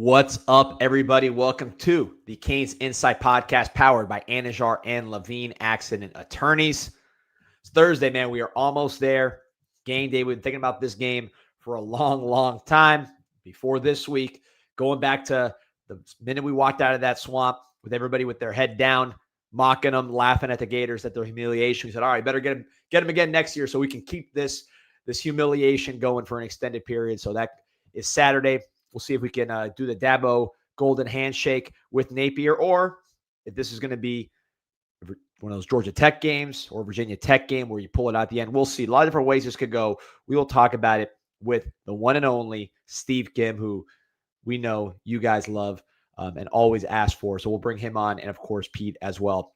What's up, everybody? Welcome to the CanesInSight podcast powered by Anajar and Levine Accident Attorneys. It's Thursday, man. We are almost there. Game day. We've been thinking about this game for a long time before this week. Going back to the minute we walked out of that swamp with everybody with their head down, mocking them, laughing at the Gators at their humiliation. We said, all right, better get them again next year so we can keep this humiliation going for an extended period. So that is Saturday. We'll see if we can do the Dabo golden handshake with Napier, or if this is going to be one of those Georgia Tech games or Virginia Tech game where you pull it out at the end. We'll see. A lot of different ways this could go. We will talk about it with the one and only Steve Kim, who we know you guys love and always ask for. So we'll bring him on, and of course, Pete as well.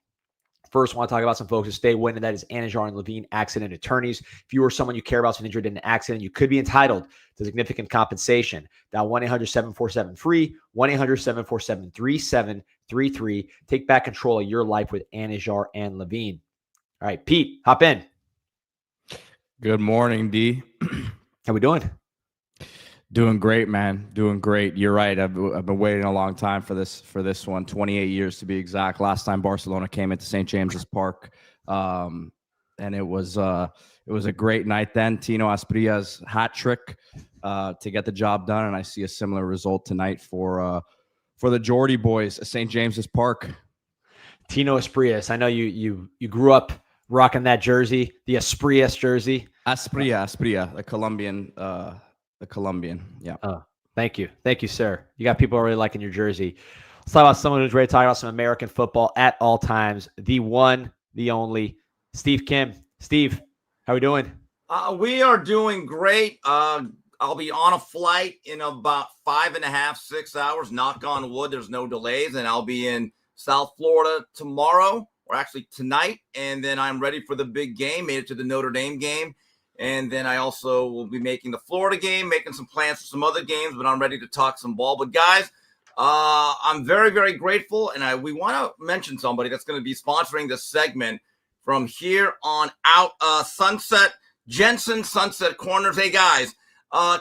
First, I want to talk about some folks who stay winning. That is Anajar and Levine Accident Attorneys. If you or someone you care about is injured in an accident, you could be entitled to significant compensation. Dial 1-800-747-FREE, 1-800-747-3733. Take back control of your life with Anajar and Levine. All right, Pete, hop in. Good morning, D. How we doing? Doing great, man. Doing great. You're right. I've been waiting a long time for this one. 28 years to be exact. Last time Barcelona came into St. James's Park, and it was a great night then. Tino Asprilla's hat trick to get the job done, and I see a similar result tonight for the Geordie boys at St. James's Park. Tino Asprilla's. I know you grew up rocking that jersey, the Asprilla's jersey. Asprilla, the Colombian. Yeah. Oh, thank you, sir. You got people really liking your jersey. Let's talk about someone who's ready to talk about some American football at all times. The one, the only, Steve Kim. Steve, how are we doing? We are doing great. I'll be on a flight in about 5.5, 6 hours. Knock on wood, there's no delays, and I'll be in South Florida tomorrow, or actually tonight, and then I'm ready for the big game. Made it to the Notre Dame game. And then I also will be making the Florida game, making some plans for some other games, but I'm ready to talk some ball. But guys, I'm very, very grateful. And we want to mention somebody that's going to be sponsoring this segment from here on out. Jensen Sunset Corners. Hey guys,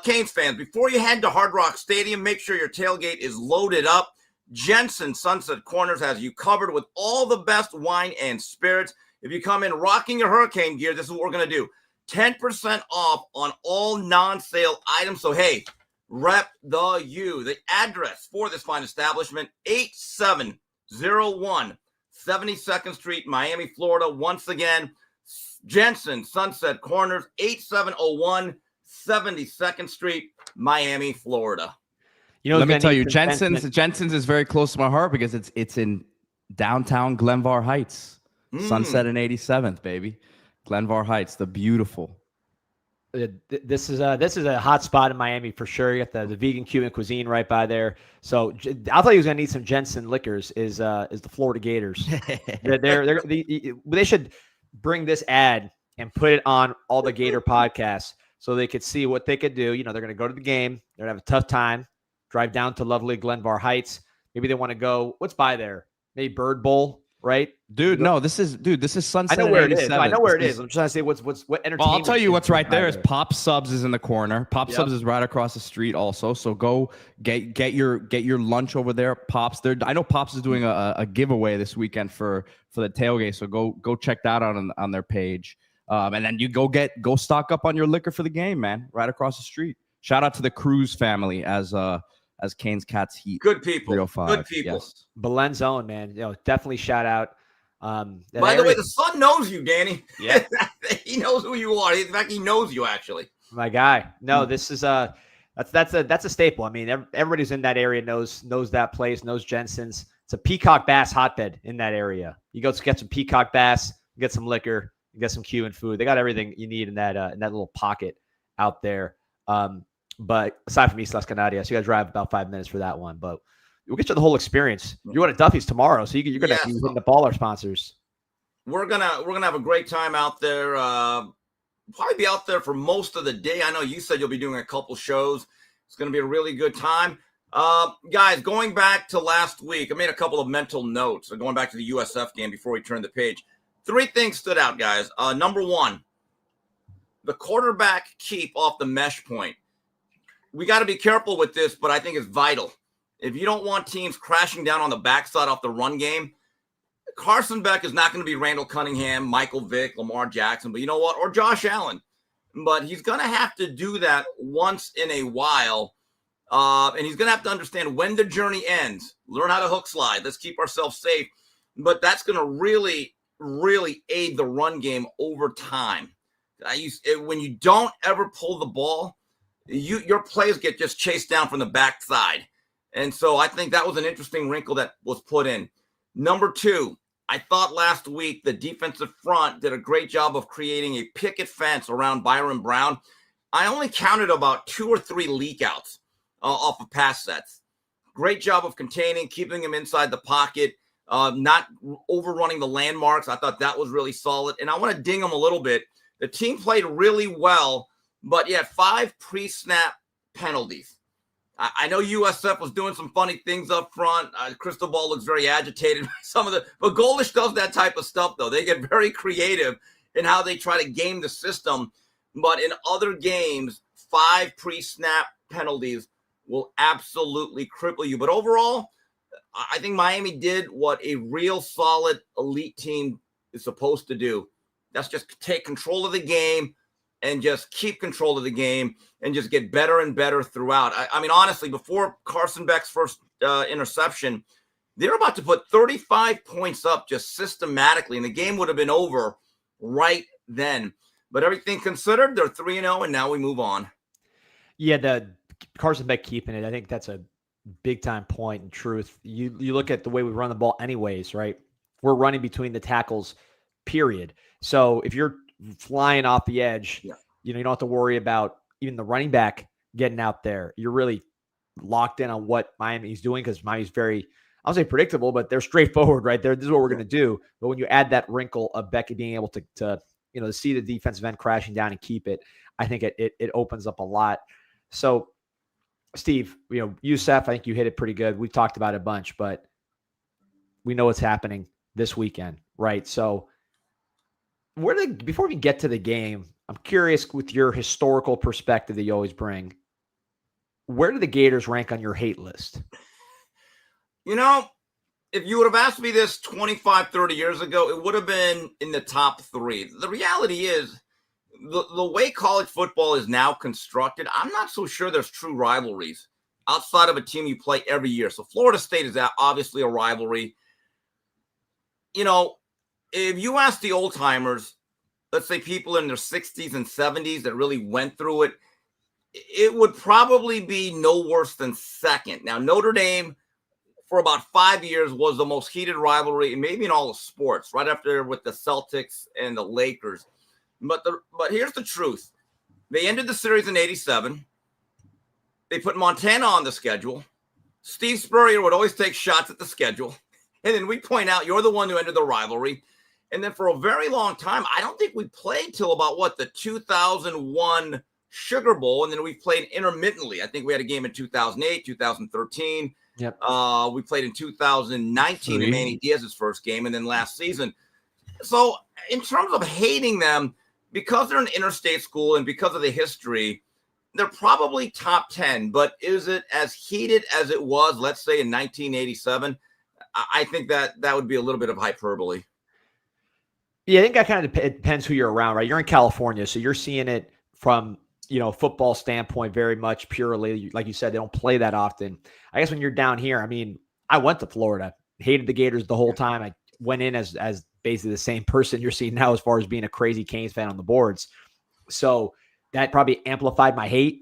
Canes fans, before you head to Hard Rock Stadium, make sure your tailgate is loaded up. Jensen Sunset Corners has you covered with all the best wine and spirits. If you come in rocking your hurricane gear, this is what we're going to do. 10% off on all non-sale items. So, hey, rep the U. The address for this fine establishment, 8701 72nd Street, Miami, Florida. Once again, Jensen Sunset Corners, 8701 72nd Street, Miami, Florida. You know, let me tell you, Jensen's is very close to my heart because it's in downtown Glenvar Heights, Sunset and 87th, baby. Glenvar Heights, the beautiful. This is a hot spot in Miami for sure. You got the vegan Cuban cuisine right by there. So I'll tell you who's gonna need some Jensen liquors is the Florida Gators. They should bring this ad and put it on all the Gator podcasts so they could see what they could do. You know, they're gonna go to the game. They're gonna have a tough time. Drive down to lovely Glenvar Heights. Maybe they want to go. What's by there? Maybe Bird Bowl. Right, dude. This is Sunset. I know where it is. No, I know where it is. I'm trying to say what entertainment. Well, I'll tell you what's right there is Pop Subs is in the corner. Pop Subs is right across the street also. So go get your lunch over there. Pops. I know Pops is doing a giveaway this weekend for the tailgate. So go check that out on their page. And then you go stock up on your liquor for the game, man. Right across the street. Shout out to the Cruz family as Canes Cats Heat. Good people. 305. Good people. Yes. Belen's own, man. You know, definitely shout out. By the way, the son knows you, Danny. Yeah. He knows who you are. In fact, he knows you actually. My guy. No, this is that's a staple. I mean, everybody who's in that area knows that place, knows Jensen's. It's a peacock bass hotbed in that area. You go get some peacock bass, get some liquor, get some Cuban food. They got everything you need in that little pocket out there. But aside from East Las Canarias, you got to drive about 5 minutes for that one. But we'll get you the whole experience. You're going to Duffy's tomorrow, so you're going to be hitting up all our sponsors. We're gonna have a great time out there. Probably be out there for most of the day. I know you said you'll be doing a couple shows. It's going to be a really good time. Guys, going back to last week, I made a couple of mental notes. Going back to the USF game before we turn the page. 3 things stood out, guys. Number one, the quarterback keep off the mesh point. We got to be careful with this, but I think it's vital. if you don't want teams crashing down on the backside off the run game, Carson Beck is not going to be Randall Cunningham, Michael Vick, Lamar Jackson, but you know what? Or Josh Allen. But he's going to have to do that once in a while. And he's going to have to understand when the journey ends. Learn how to hook slide. Let's keep ourselves safe. But that's going to really, really aid the run game over time. When you don't ever pull the ball, your plays get just chased down from the backside. And so I think that was an interesting wrinkle that was put in. Number two, I thought last week the defensive front did a great job of creating a picket fence around Byron Brown. I only counted about 2 or 3 leak outs off of pass sets. Great job of containing, keeping him inside the pocket, not overrunning the landmarks. I thought that was really solid. And I want to ding him a little bit. The team played really well, but he had 5 pre-snap penalties. I know USF was doing some funny things up front. Cristobal looks very agitated by some of but Goldish does that type of stuff, though. They get very creative in how they try to game the system. But in other games, 5 pre-snap penalties will absolutely cripple you. But overall, I think Miami did what a real solid elite team is supposed to do. That's just take control of the game and just keep control of the game and just get better and better throughout. I mean, honestly, before Carson Beck's first interception, they're about to put 35 points up just systematically, and the game would have been over right then. But everything considered, they're 3-0, and now we move on. Yeah, the Carson Beck keeping it, I think that's a big-time point in truth. You look at the way we run the ball anyways, right? We're running between the tackles, period. So if you're flying off the edge, you don't have to worry about even the running back getting out there. You're really locked in on what Miami's doing because Miami's very, I'll say predictable, but they're straightforward, right? This is what we're going to do. But when you add that wrinkle of Beckett being able to see the defensive end crashing down and keep it, I think it opens up a lot. So, Steve, Youssef, I think you hit it pretty good. We've talked about it a bunch, but we know what's happening this weekend, right? So, before we get to the game, I'm curious with your historical perspective that you always bring, where do the Gators rank on your hate list? If you would have asked me this 25, 30 years ago, it would have been in the top 3. The reality is the way college football is now constructed, I'm not so sure there's true rivalries outside of a team you play every year. So Florida State is obviously a rivalry. If you ask the old timers, let's say people in their 60s and 70s that really went through it, it would probably be no worse than second. Now, Notre Dame, for about 5 years, was the most heated rivalry, maybe in all of sports, right after with the Celtics and the Lakers. But here's the truth. They ended the series in 87. They put Montana on the schedule. Steve Spurrier would always take shots at the schedule. And then we point out, you're the one who ended the rivalry. And then for a very long time, I don't think we played till about the 2001 Sugar Bowl. And then we played intermittently. I think we had a game in 2008, 2013. Yep. We played in 2019 in Manny Diaz's first game, and then last season. So in terms of hating them, because they're an interstate school and because of the history, they're probably top 10. But is it as heated as it was, let's say, in 1987? I think that would be a little bit of hyperbole. Yeah, I think that kind of depends who you're around, right? You're in California, so you're seeing it from, football standpoint very much purely. Like you said, they don't play that often. I guess when you're down here, I mean, I went to Florida, hated the Gators the whole time. I went in as basically the same person you're seeing now as far as being a crazy Canes fan on the boards. So that probably amplified my hate.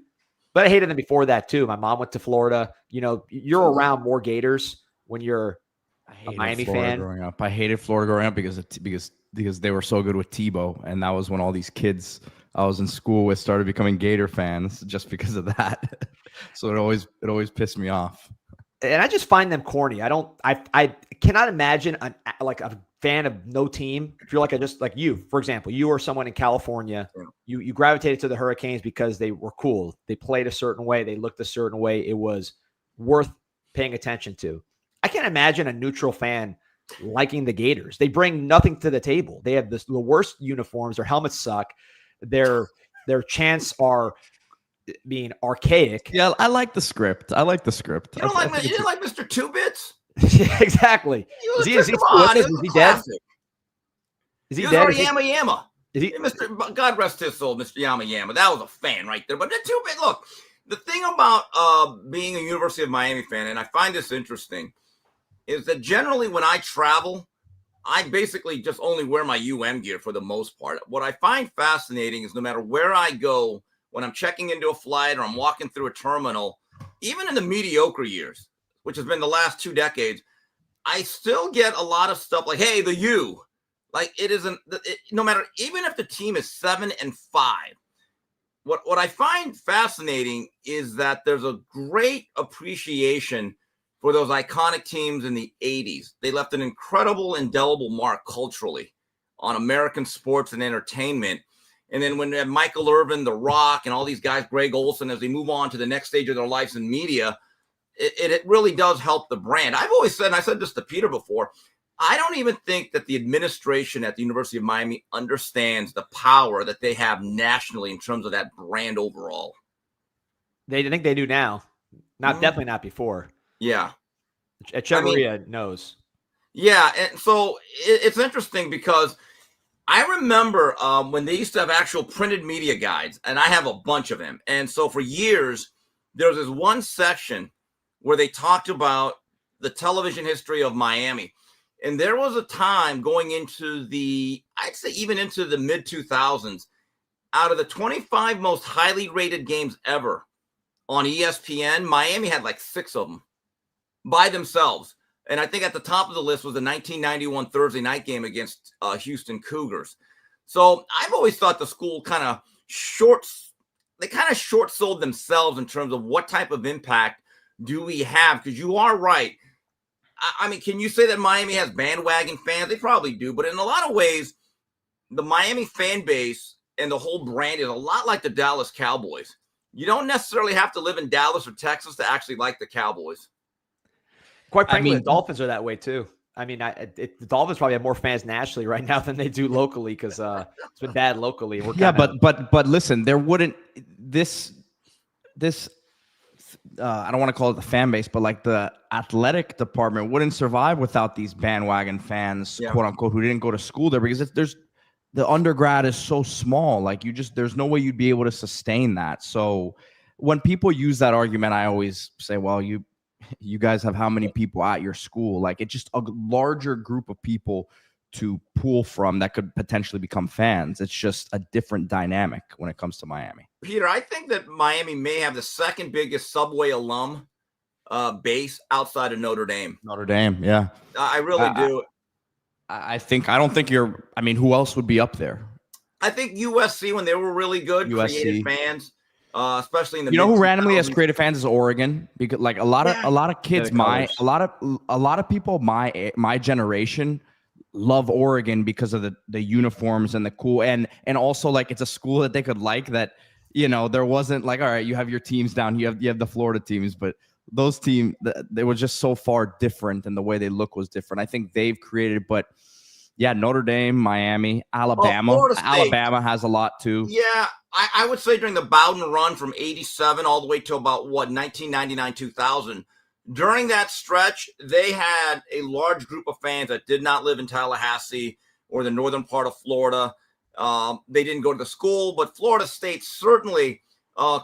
But I hated them before that too. My mom went to Florida. You're around more Gators when you're a Miami fan. Growing up, I hated Florida growing up because they were so good with Tebow, and that was when all these kids I was in school with started becoming Gator fans just because of that. So it always pissed me off. And I just find them corny. I cannot imagine a fan of no team. If you're just like you, for example, you or someone in California, you gravitated to the Hurricanes because they were cool. They played a certain way. They looked a certain way. It was worth paying attention to. I can't imagine a neutral fan liking the Gators. They bring nothing to the table. They have the worst uniforms. Their helmets suck. Their chants are being archaic. Yeah, I like the script. I like the script. You didn't like Mr. Two Bits? Yeah, exactly. Is he dead? Is he dead? Yama Yama. Mr. God rest his soul, Mr. Yama Yama. That was a fan right there. But the Two Bit, look, the thing about being a University of Miami fan, and I find this interesting, is that generally when I travel, I basically just only wear my UM gear for the most part. What I find fascinating is no matter where I go, when I'm checking into a flight or I'm walking through a terminal, even in the mediocre years, which has been the last 2 decades, I still get a lot of stuff like, hey, the U. Like no matter, even if the team is 7-5, what I find fascinating is that there's a great appreciation for those iconic teams in the 80s. They left an incredible, indelible mark culturally on American sports and entertainment. And then when Michael Irvin, The Rock, and all these guys, Greg Olson, as they move on to the next stage of their lives in media, it really does help the brand. I've always said, and I said this to Peter before, I don't even think that the administration at the University of Miami understands the power that they have nationally in terms of that brand overall. They think they do now. Definitely not before. Yeah. Echeverria knows. Yeah. And so it's interesting because I remember when they used to have actual printed media guides, and I have a bunch of them. And so for years, there was this one section where they talked about the television history of Miami. And there was a time going into I'd say even into the mid 2000s, out of the 25 most highly rated games ever on ESPN, Miami had like 6 of them by themselves. And I think at the top of the list was the 1991 Thursday night game against Houston Cougars. So I've always thought the school kind of short sold themselves in terms of what type of impact do we have? Because you are right. I mean, can you say that Miami has bandwagon fans? They probably do. But in a lot of ways, the Miami fan base and the whole brand is a lot like the Dallas Cowboys. You don't necessarily have to live in Dallas or Texas to actually like the Cowboys. Quite frankly, the Dolphins are that way too. I mean, the Dolphins probably have more fans nationally right now than they do locally because it's been bad locally. But listen, there wouldn't this I don't want to call it the fan base, but like the athletic department wouldn't survive without these bandwagon fans, quote unquote, who didn't go to school there, because the undergrad is so small. Like there's no way you'd be able to sustain that. So when people use that argument, I always say, well, you guys have how many people at your school? Like it's just a larger group of people to pull from that could potentially become fans. It's just a different dynamic when it comes to Miami. Peter, I think that Miami may have the second biggest Subway alum base outside of Notre Dame. Notre Dame, yeah. I really do. I don't think who else would be up there? I think USC, when they were really good, created fans. Especially in the who randomly has creative fans is Oregon, because like a lot of kids a lot of people my generation love Oregon because of the uniforms and the cool and also like it's a school that they could like, that there wasn't like, all right, you have your teams down, you have the Florida teams, but those teams, they were just so far different, and the way they look was different. I think they've created, but yeah, Notre Dame, Miami, Alabama. Alabama has a lot too. Yeah, I would say during the Bowden run from 87 all the way to about 1999, 2000, during that stretch, they had a large group of fans that did not live in Tallahassee or the northern part of Florida. They didn't go to the school, but Florida State certainly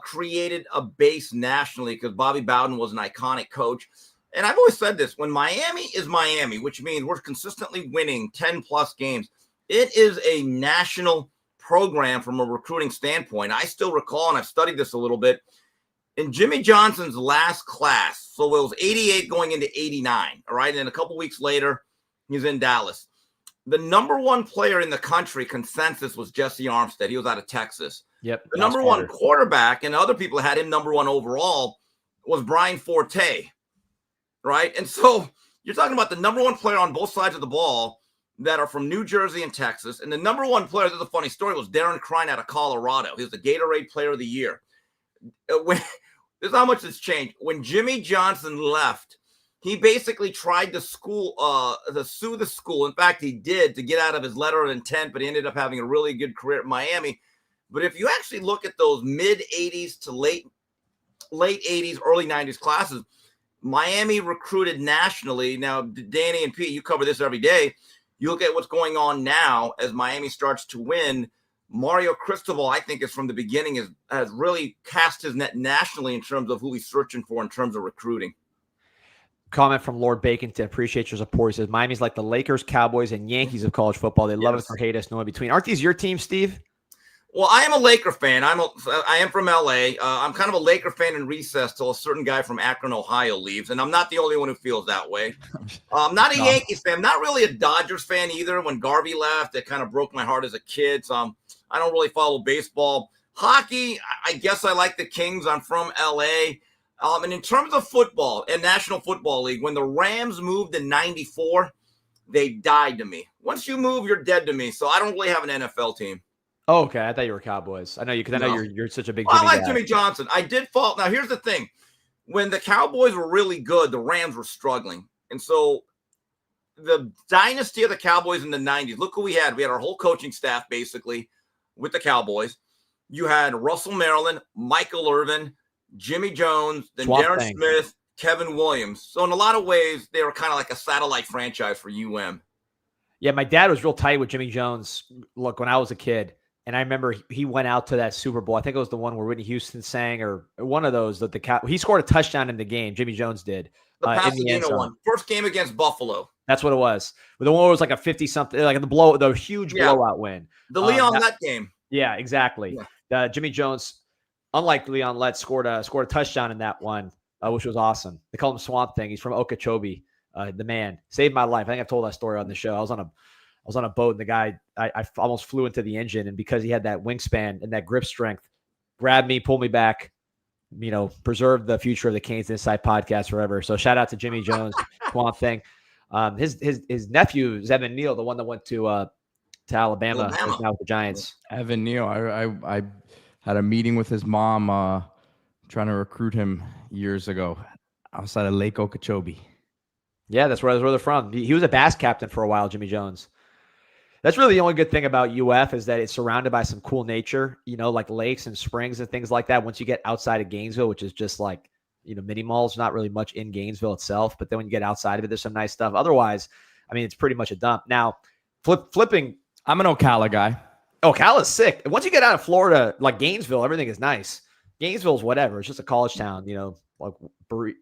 created a base nationally because Bobby Bowden was an iconic coach. And I've always said this, when Miami is Miami, which means we're consistently winning 10-plus games, it is a national program from a recruiting standpoint. I still recall, and I've studied this a little bit, in Jimmy Johnson's last class, so it was 88 going into 89, all right? And then a couple weeks later, he's in Dallas. The number one player in the country consensus was Jesse Armstead. He was out of Texas. Yep. The number one quarterback, and other people had him number one overall, was Brian Forte, right? And so you're talking about the number one player on both sides of the ball that are from New Jersey and Texas. And the number one player, this is a funny story, was Darren Crine out of Colorado. He was the Gatorade Player of the Year. This is how much it's changed. When Jimmy Johnson left, he basically tried to sue the school. In fact, he did, to get out of his letter of intent, but he ended up having a really good career at Miami. But if you actually look at those mid 80s to late 80s, early 90s classes, Miami recruited nationally. Now, Danny and Pete, you cover this every day. You look at what's going on now as Miami starts to win. Mario Cristobal, I think, is from the beginning has really cast his net nationally in terms of who he's searching for in terms of recruiting. Comment from Lord Baconton. Appreciate your support. He says Miami's like the Lakers, Cowboys, and Yankees of college football. They love us or hate us, no in between. Aren't these your teams, Steve? Well, I am a Laker fan. I am from LA. I'm kind of a Laker fan in recess till a certain guy from Akron, Ohio leaves, and I'm not the only one who feels that way. I'm not a Yankees fan. I'm not really a Dodgers fan either. When Garvey left, it kind of broke my heart as a kid. So I don't really follow baseball. Hockey, I guess I like the Kings. I'm from LA. And in terms of football and National Football League, when the Rams moved in '94, they died to me. Once you move, you're dead to me. So I don't really have an NFL team. Oh, okay. I thought you were Cowboys. I know you because I know you're such a big. Well, I like guy. Jimmy Johnson. I did fall. Now, here's the thing: when the Cowboys were really good, the Rams were struggling, and so the dynasty of the Cowboys in the '90s. Look who we had. We had our whole coaching staff basically with the Cowboys. You had Russell Maryland, Michael Irvin, Jimmy Jones, then Darren Smith, Kevin Williams. So in a lot of ways, they were kind of like a satellite franchise for UM. Yeah, my dad was real tight with Jimmy Jones. Look, when I was a kid. And I remember he went out to that Super Bowl. I think it was the one where Whitney Houston sang, or one of those that he scored a touchdown in the game. Jimmy Jones did. The Pasadena one, first game against Buffalo. That's what it was. The one where it was like a 50-something, like the huge blowout win. The Leon Lett game. Yeah, exactly. Yeah. Jimmy Jones, unlike Leon Lett, scored a touchdown in that one, which was awesome. They call him Swamp Thing. He's from Okeechobee. The man saved my life. I think I've told that story on the show. I was on a boat, and the guy, I almost flew into the engine, and because he had that wingspan and that grip strength, grabbed me, pulled me back, preserved the future of the CanesInSight podcast forever. So shout out to Jimmy Jones, Swamp Thing. His nephew is Evan Neal, the one that went to Alabama. Is now with the Giants. Evan Neal. I had a meeting with his mom trying to recruit him years ago outside of Lake Okeechobee. Yeah, that's where they're from. He was a bass captain for a while, Jimmy Jones. That's really the only good thing about UF is that it's surrounded by some cool nature, like lakes and springs and things like that. Once you get outside of Gainesville, which is just like, mini malls, not really much in Gainesville itself. But then when you get outside of it, there's some nice stuff. Otherwise, I mean, it's pretty much a dump. Now, flipping. I'm an Ocala guy. Ocala's sick. Once you get out of Florida, like Gainesville, everything is nice. Gainesville's whatever. It's just a college town, like,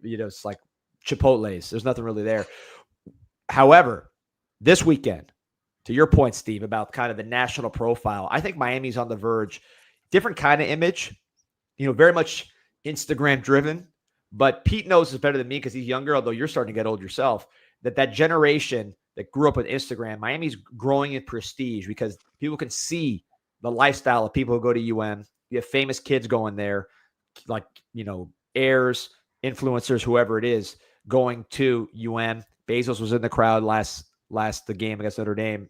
it's like Chipotle's. There's nothing really there. However, this weekend, to your point, Steve, about kind of the national profile, I think Miami's on the verge. Different kind of image, very much Instagram driven. But Pete knows this better than me because he's younger, although you're starting to get old yourself, that generation that grew up with Instagram, Miami's growing in prestige because people can see the lifestyle of people who go to UM. You have famous kids going there, like, heirs, influencers, whoever it is, going to UM. Bezos was in the crowd last the game against Notre Dame.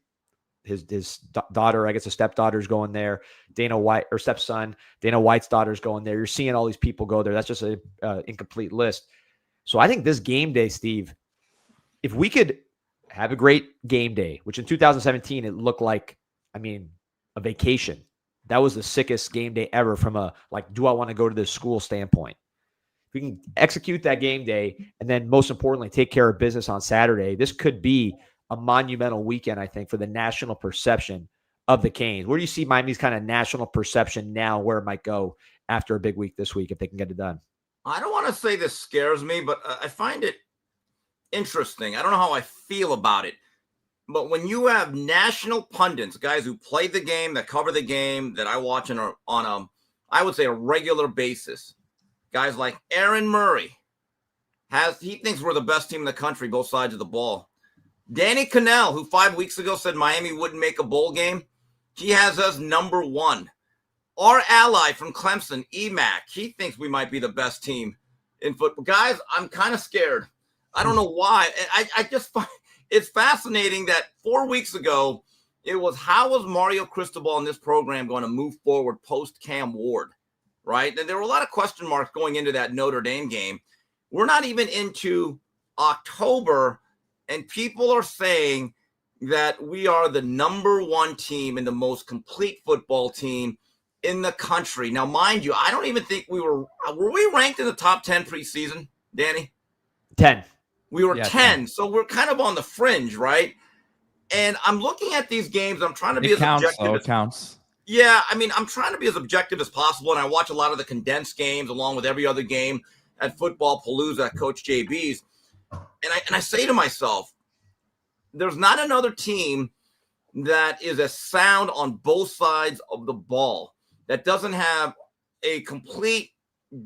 His daughter, I guess a stepdaughter's going there. Dana White, or stepson, Dana White's daughter's going there. You're seeing all these people go there. That's just an incomplete list. So I think this game day, Steve, if we could have a great game day, which in 2017, it looked like, a vacation. That was the sickest game day ever from a, like, do I want to go to this school standpoint? If we can execute that game day and then most importantly, take care of business on Saturday, this could be a monumental weekend, I think, for the national perception of the Canes. Where do you see Miami's kind of national perception now, where it might go after a big week this week if they can get it done? I don't want to say this scares me, but I find it interesting. I don't know how I feel about it. But when you have national pundits, guys who play the game, that cover the game, that I watch on I would say a regular basis, guys like Aaron Murray, he thinks we're the best team in the country, both sides of the ball. Danny Cannell, who 5 weeks ago said Miami wouldn't make a bowl game, he has us number one. Our ally from Clemson, EMAC, he thinks we might be the best team in football. Guys, I'm kind of scared. I don't know why. I just find it's fascinating that 4 weeks ago, it was how was Mario Cristobal in this program going to move forward post Cam Ward, right? And there were a lot of question marks going into that Notre Dame game. We're not even into October, and people are saying that we are the number one team and the most complete football team in the country. Now, mind you, I don't even think were we ranked in the top 10 preseason, Danny? 10. We were 10. So we're kind of on the fringe, right? And I'm looking at these games. I'm trying to be as objective. It counts. Yeah, I mean, I'm trying to be as objective as possible, and I watch a lot of the condensed games along with every other game at Football Palooza at Coach JB's. And I say to myself, there's not another team that is as sound on both sides of the ball, that doesn't have a complete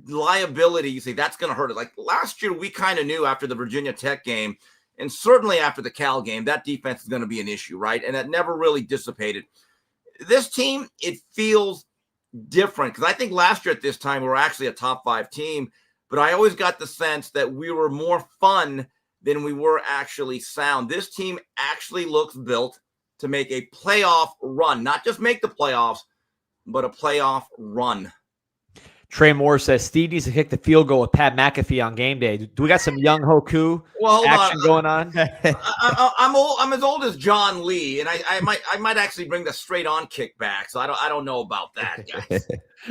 liability. You say that's going to hurt it. Like last year, we kind of knew after the Virginia Tech game, and certainly after the Cal game, that defense is going to be an issue, right? And that never really dissipated. This team, it feels different because I think last year at this time, we were actually a top 5 team, but I always got the sense that we were more fun than we were actually sound. This team actually looks built to make a playoff run, not just make the playoffs, but a playoff run. Trey Moore says Steve needs to kick the field goal with Pat McAfee on game day. Do we got some young Hoku action going on? I'm as old as John Lee, and I might actually bring the straight on kick back. So I don't know about that, guys.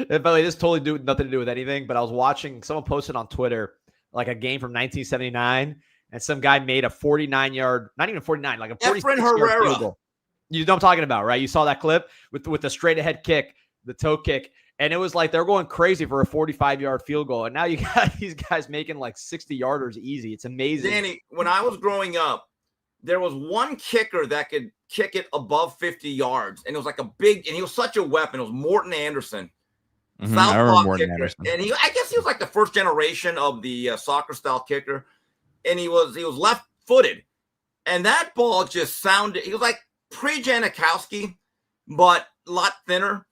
By the way, this totally nothing to do with anything. But I was watching someone posted on Twitter like a game from 1979, and some guy made a 49-yard, not even 49, like a 46-yard field goal. You know what I'm talking about, right? You saw that clip with the straight ahead kick, the toe kick. And it was like they're going crazy for a 45-yard field goal. And now you got these guys making like 60-yarders easy. It's amazing. Danny, when I was growing up, there was one kicker that could kick it above 50 yards. And it was like a big – and he was such a weapon. It was Morton Anderson. I remember Morton Anderson. And I guess he was like the first generation of the soccer-style kicker. And he was left-footed. And that ball just sounded – he was like pre-Janikowski, but a lot thinner.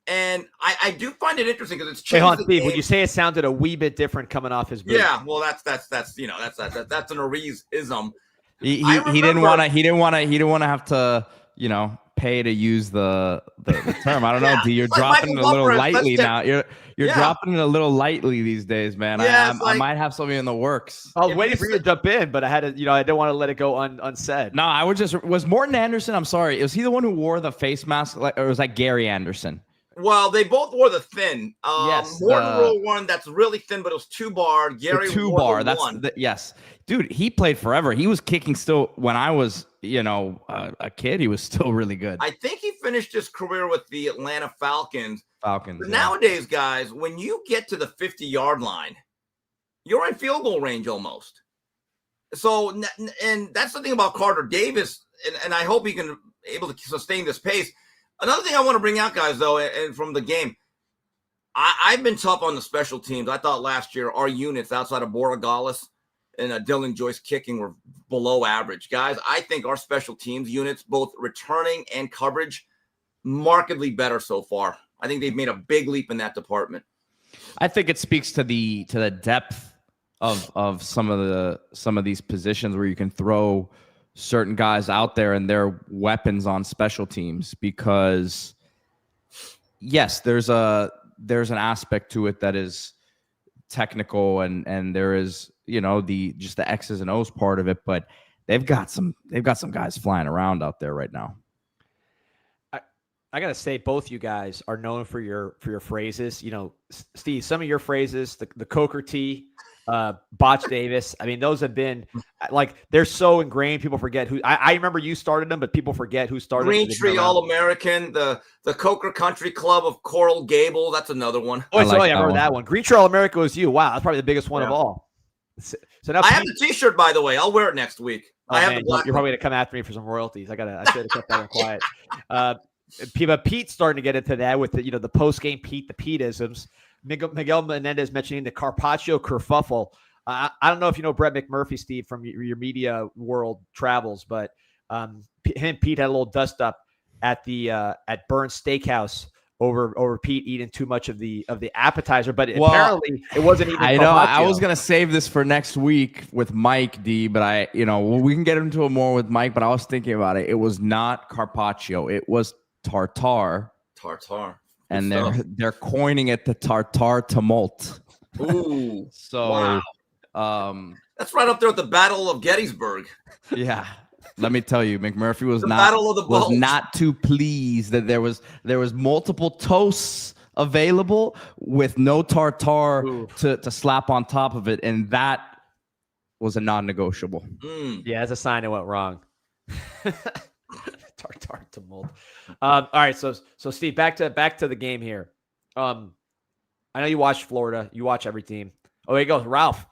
And I do find it interesting because it's changed. Hey, Steve, would you say it sounded a wee bit different coming off his boot? Yeah, well, that's an Ariz-ism. He didn't want to have to pay to use the term. I don't know, D. You're dropping it a little lightly now. You're dropping it a little lightly these days, man. Yeah, I might have something in the works. I was waiting for you to jump in, but I had to, I didn't want to let it go unsaid. No, was Morton Anderson? I'm sorry, was he the one who wore the face mask, or was that Gary Anderson? Well, they both wore the thin. Yes, Morton wore one that's really thin, but it was 2-bar. Gary wore the one. Yes, dude, he played forever. He was kicking still when I was, a kid. He was still really good. I think he finished his career with the Atlanta Falcons. But yeah. Nowadays, guys, when you get to the 50-yard line, you're in field goal range almost. So, and that's the thing about Carter Davis, and I hope he can able to sustain this pace. Another thing I want to bring out, guys, though, and from the game, I've been tough on the special teams. I thought last year our units outside of Borregales and Dylan Joyce kicking were below average. Guys, I think our special teams units, both returning and coverage, markedly better so far. I think they've made a big leap in that department. I think it speaks to the depth of some of these positions where you can throw certain guys out there and their weapons on special teams, because yes, there's an aspect to it that is technical and there is, the X's and O's part of it, but they've got some guys flying around out there right now. I gotta say, both you guys are known for your phrases. Steve, some of your phrases, the Coker T, Botch Davis. I mean, those have been like, they're so ingrained. People forget who. I remember you started them, but people forget who started. Green Tree All-American, the Coker Country Club of Coral Gables. That's another one. I remember that one. Green Tree All-American was you. Wow, that's probably the biggest one of all. So now I have the T-shirt, by the way. I'll wear it next week. Oh, you're probably gonna come after me for some royalties. I should have kept that one quiet. Pete's starting to get into that with the post game the Pete-isms. Miguel Menendez mentioning the Carpaccio kerfuffle. I don't know if you know Brett McMurphy, Steve, from your media world travels, but him and Pete had a little dust up at Burns Steakhouse over Pete eating too much of the appetizer, but apparently it wasn't even. I know. I was gonna save this for next week with Mike D, but we can get into it more with Mike. But I was thinking about it. It was not Carpaccio. It was tartare. And they're coining it the tartare tumult. Ooh. So wow. That's right up there with the Battle of Gettysburg. Yeah. Let me tell you, McMurphy was Battle of the Bulge. not too pleased that there was multiple toasts available with no tartar to slap on top of it, and that was a non-negotiable. Yeah, that's a sign it went wrong. Tartar to mold. All right, so Steve, back to the game here. I know you watch Florida, you watch every team. Oh, there you go. Ralph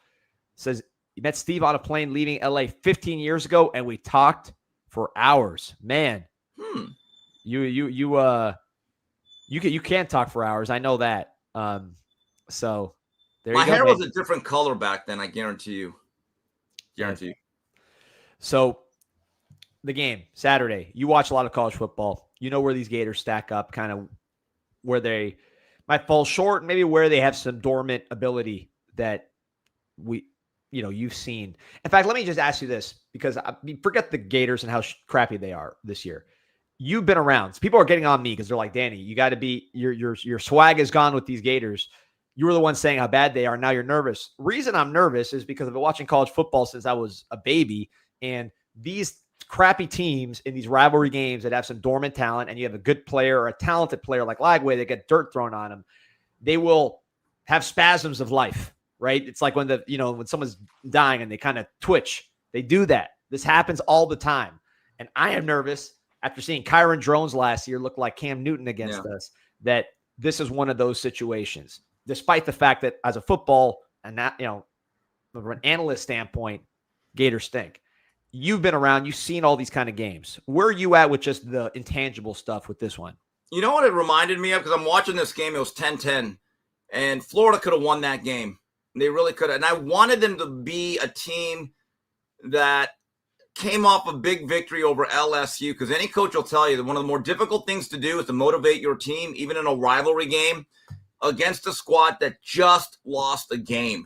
says you met Steve on a plane leaving LA 15 years ago, and we talked for hours. Man, you can't talk for hours. I know that. So there My you go. hair was a different color back then. I guarantee you. So the game Saturday, you watch a lot of college football. You know where these Gators stack up, kind of where they might fall short, maybe where they have some dormant ability that you've seen. In fact, let me just ask you this, because forget the Gators and how crappy they are this year. You've been around. So people are getting on me because they're like, Danny, you got to be your swag is gone with these Gators. You were the one saying how bad they are. Now you're nervous. Reason I'm nervous is because I've been watching college football since I was a baby, and these crappy teams in these rivalry games that have some dormant talent, and you have a good player or a talented player like Lagway that get dirt thrown on them, they will have spasms of life, right? It's like when when someone's dying and they kind of twitch. They do that. This happens all the time. And I am nervous after seeing Kyron Drones last year look like Cam Newton against us, that this is one of those situations. Despite the fact that as a football and that, from an analyst standpoint, Gators stink. You've been around, you've seen all these kind of games. Where are you at with just the intangible stuff with this one? You know what it reminded me of? Because I'm watching this game. It was 10-10, and Florida could have won that game. They really could have. And I wanted them to be a team that came off a big victory over LSU, because any coach will tell you that one of the more difficult things to do is to motivate your team, even in a rivalry game, against a squad that just lost a game,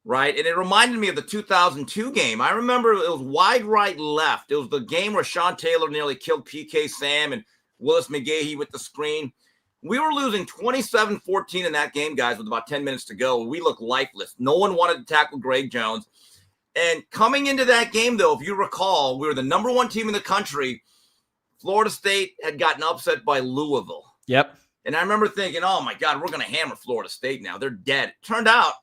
right? And it reminded me of the 2002 game. I remember it was wide right left. It was the game where Sean Taylor nearly killed PK Sam and Willis McGahee with the screen. We were losing 27-14 in that game, guys, with about 10 minutes to go. We looked lifeless. No one wanted to tackle Greg Jones. And coming into that game, though, if you recall, we were the number one team in the country. Florida State had gotten upset by Louisville. Yep. And I remember thinking, oh, my God, we're going to hammer Florida State now. They're dead. Turned out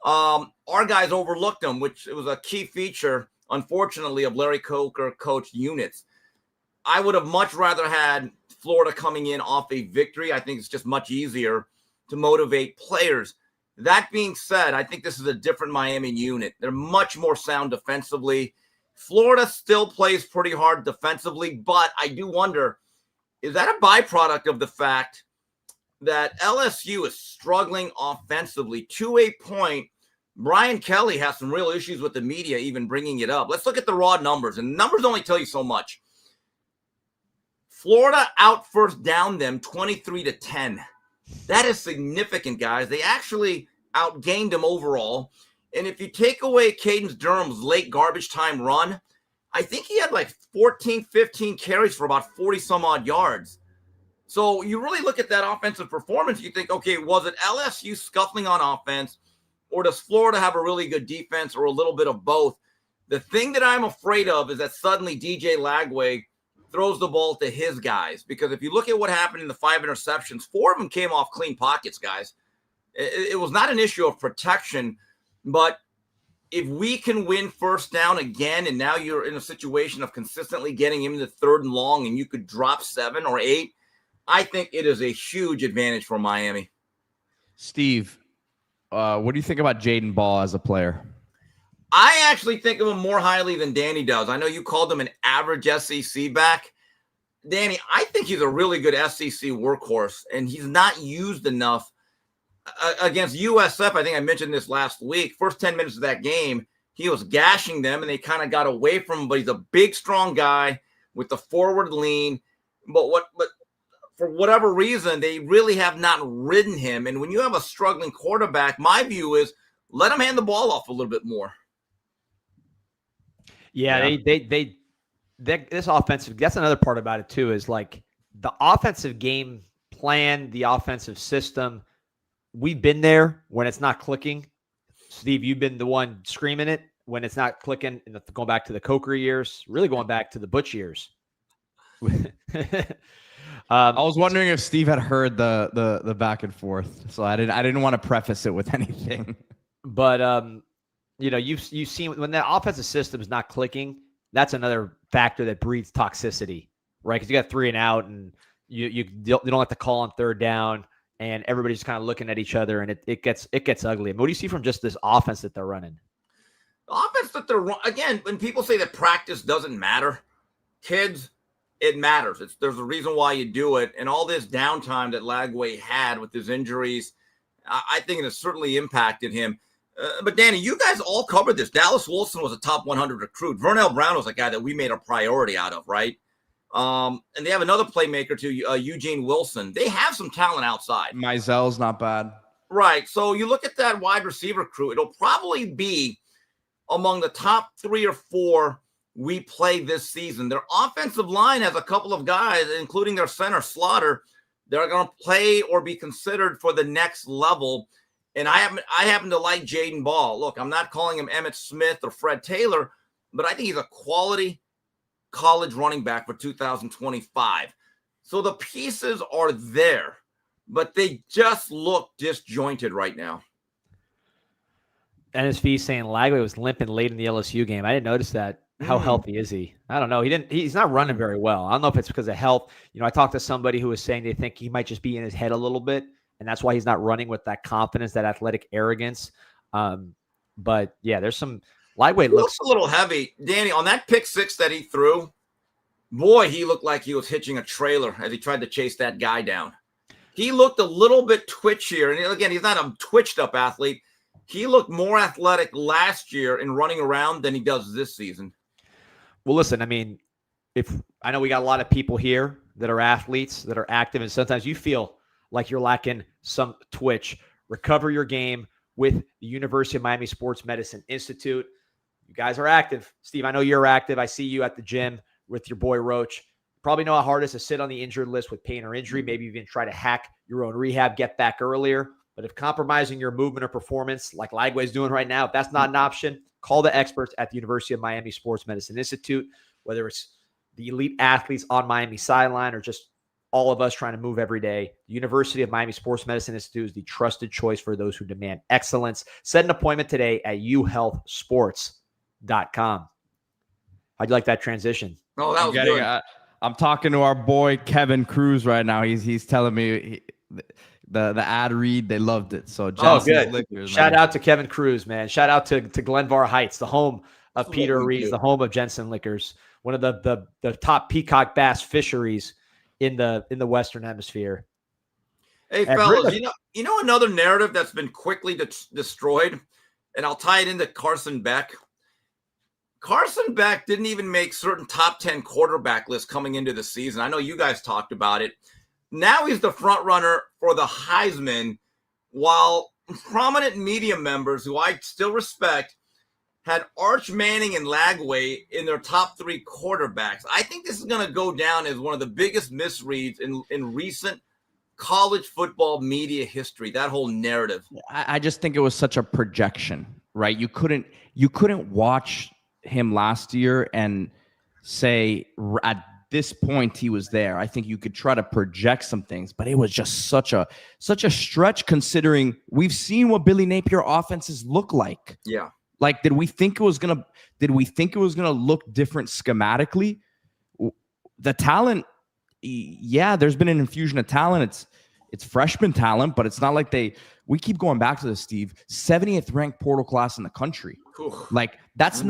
our guys overlooked them, which it was a key feature, unfortunately, of Larry Coker coached units. I would have much rather had Florida coming in off a victory. I think it's just much easier to motivate players. That being said, I think this is a different Miami unit. They're much more sound defensively. Florida still plays pretty hard defensively, but I do wonder, is that a byproduct of the fact that LSU is struggling offensively to a point? Brian Kelly has some real issues with the media even bringing it up. Let's look at the raw numbers, and numbers only tell you so much. Florida out first down them 23-10. That is significant, guys. They actually outgained them overall. And if you take away Cadence Durham's late garbage time run, I think he had like 14, 15 carries for about 40 some odd yards. So you really look at that offensive performance, you think, okay, was it LSU scuffling on offense, or does Florida have a really good defense, or a little bit of both? The thing that I'm afraid of is that suddenly DJ Lagway throws the ball to his guys, because if you look at what happened in the 5 interceptions, 4 of them came off clean pockets, guys. It was not an issue of protection, but if we can win first down again, and now you're in a situation of consistently getting him to 3rd and long, and you could drop 7 or 8, I think it is a huge advantage for Miami. Steve, what do you think about Jaden Ball as a player? I actually think of him more highly than Danny does. I know you called him an average SEC back. Danny, I think he's a really good SEC workhorse, and he's not used enough. Against USF, I think I mentioned this last week, first 10 minutes of that game, he was gashing them, and they kind of got away from him, but he's a big, strong guy with the forward lean. But for whatever reason, they really have not ridden him. And when you have a struggling quarterback, my view is let him hand the ball off a little bit more. Yeah. This offensive, that's another part about it too, is like the offensive game plan, the offensive system. We've been there when it's not clicking. Steve, you've been the one screaming it when it's not clicking, and going back to the Coker years, really going back to the Butch years. I was wondering if Steve had heard the back and forth, so I didn't want to preface it with anything. But you've seen when that offensive system is not clicking, that's another factor that breeds toxicity, right? Because you got 3 and out, and you don't have to call on third down, and everybody's kind of looking at each other, and it gets ugly. I mean, what do you see from just this offense that they're running? The offense that they're again, when people say that practice doesn't matter, kids, it matters. There's a reason why you do it, and all this downtime that Lagway had with his injuries, I think it has certainly impacted him. But Danny, you guys all covered this. Dallas Wilson was a top 100 recruit. Vernell Brown was a guy that we made a priority out of, right? And they have another playmaker too, Eugene Wilson. They have some talent outside. Mizell's not bad. Right. So you look at that wide receiver crew, it'll probably be among the top 3 or 4 we play this season. Their offensive line has a couple of guys, including their center, Slaughter, that are going to play or be considered for the next level. And I happen to like Jaden Ball. Look, I'm not calling him Emmitt Smith or Fred Taylor, but I think he's a quality college running back for 2025. So the pieces are there, but they just look disjointed right now. NSV saying Lagway was limping late in the LSU game. I didn't notice that. How healthy is he? I don't know. He's not running very well. I don't know if it's because of health. I talked to somebody who was saying they think he might just be in his head a little bit, and that's why he's not running with that confidence, that athletic arrogance. But yeah, there's some Lagway looks a little heavy. Danny, on that pick 6 that he threw, boy, he looked like he was hitching a trailer as he tried to chase that guy down. He looked a little bit twitchier. And again, he's not a twitched up athlete. He looked more athletic last year in running around than he does this season. Well, listen, I mean, I know we got a lot of people here that are athletes, that are active, and sometimes you feel like you're lacking some twitch. Recover your game with the University of Miami Sports Medicine Institute. You guys are active. Steve, I know you're active. I see you at the gym with your boy Roach. You probably know how hard it is to sit on the injured list with pain or injury, maybe even try to hack your own rehab, get back earlier. But if compromising your movement or performance, like Lagway's doing right now, if that's not an option, call the experts at the University of Miami Sports Medicine Institute, whether it's the elite athletes on Miami sideline or just all of us trying to move every day. The University of Miami Sports Medicine Institute is the trusted choice for those who demand excellence. Set an appointment today at uhealthsports.com. How'd you like that transition? Oh, that was good. I'm talking to our boy Kevin Cruz right now. He's telling me the ad read, they loved it. So good. Liquors, shout out to Kevin Cruz, man. Shout out to Glenvar Heights, the home of Peter Reed's, the home of Jensen Liquors, one of the top peacock bass fisheries in the Western Hemisphere. Hey, fellas, you know another narrative that's been quickly destroyed, and I'll tie it into Carson Beck. Carson Beck didn't even make certain top 10 quarterback lists coming into the season. I know you guys talked about it. Now he's the front runner for the Heisman, while prominent media members, who I still respect, had Arch Manning and Lagway in their top 3 quarterbacks. I think this is going to go down as one of the biggest misreads in recent college football media history, that whole narrative. I just think it was such a projection, right? You couldn't watch him last year and say at this point he was there. I think you could try to project some things, but it was just such a stretch considering we've seen what Billy Napier offenses look like. Yeah. Like, did we think it was gonna look different schematically? The talent, yeah, there's been an infusion of talent. It's freshman talent, but it's not like we keep going back to this, Steve. 70th ranked portal class in the country. Like, that's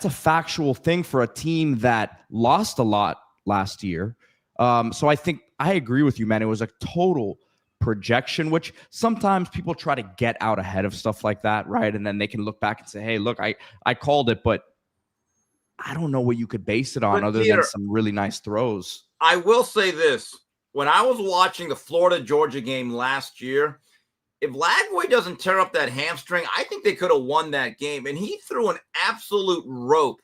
a factual thing for a team that lost a lot last year. So I think I agree with you, man. It was a total projection, which sometimes people try to get out ahead of stuff like that, right? And then they can look back and say, hey, look, I called it, but I don't know what you could base it on other than some really nice throws. I will say this. When I was watching the Florida-Georgia game last year, if Lagway doesn't tear up that hamstring, I think they could have won that game. And he threw an absolute rope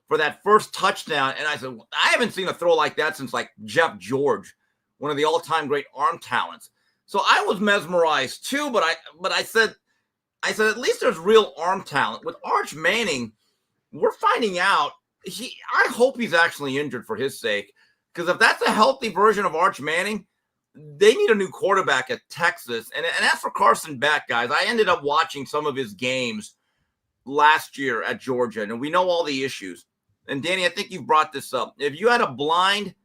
for that first touchdown. And I said, I haven't seen a throw like that since like Jeff George, one of the all-time great arm talents. So I was mesmerized too, but I said at least there's real arm talent. With Arch Manning, we're finding out I hope he's actually injured for his sake, Because if that's a healthy version of Arch Manning, they need a new quarterback at Texas. And as for Carson Beck, guys, I ended up watching some of his games last year at Georgia, and we know all the issues. And Danny, I think you've brought this up. If you had a blind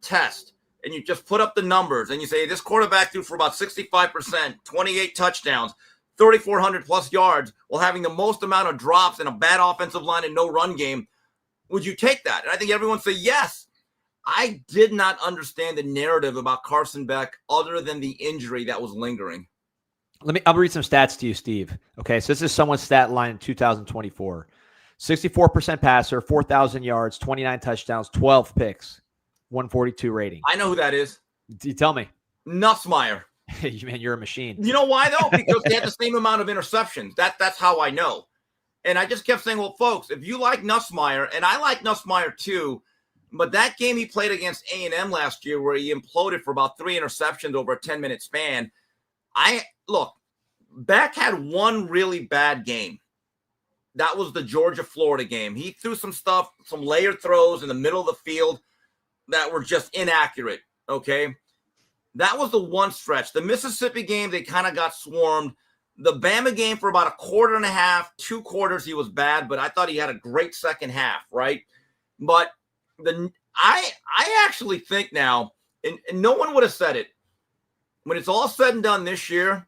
test and you just put up the numbers and you say this quarterback threw for about 65%, 28 touchdowns, 3,400 plus yards, while having the most amount of drops and a bad offensive line and no run game, would you take that? And I think everyone say yes. I did not understand the narrative about Carson Beck other than the injury that was lingering. I'll read some stats to you, Steve. Okay, so this is someone's stat line in 2024. 64% passer, 4,000 yards, 29 touchdowns, 12 picks, 142 rating. I know who that is. You tell me. Nussmeier. Man, you're a machine. You know why, though? Because they had the same amount of interceptions. That's how I know. And I just kept saying, well, folks, if you like Nussmeier, and I like Nussmeier too, but that game he played against A&M last year where he imploded for about 3 interceptions over a 10-minute span, look, Beck had one really bad game. That was the Georgia-Florida game. He threw some stuff, some layered throws in the middle of the field that were just inaccurate, okay? That was the one stretch. The Mississippi game, they kind of got swarmed. The Bama game for about a quarter and a half, 2 quarters, he was bad, but I thought he had a great second half, right? But I actually think now, and no one would have said it, when it's all said and done this year,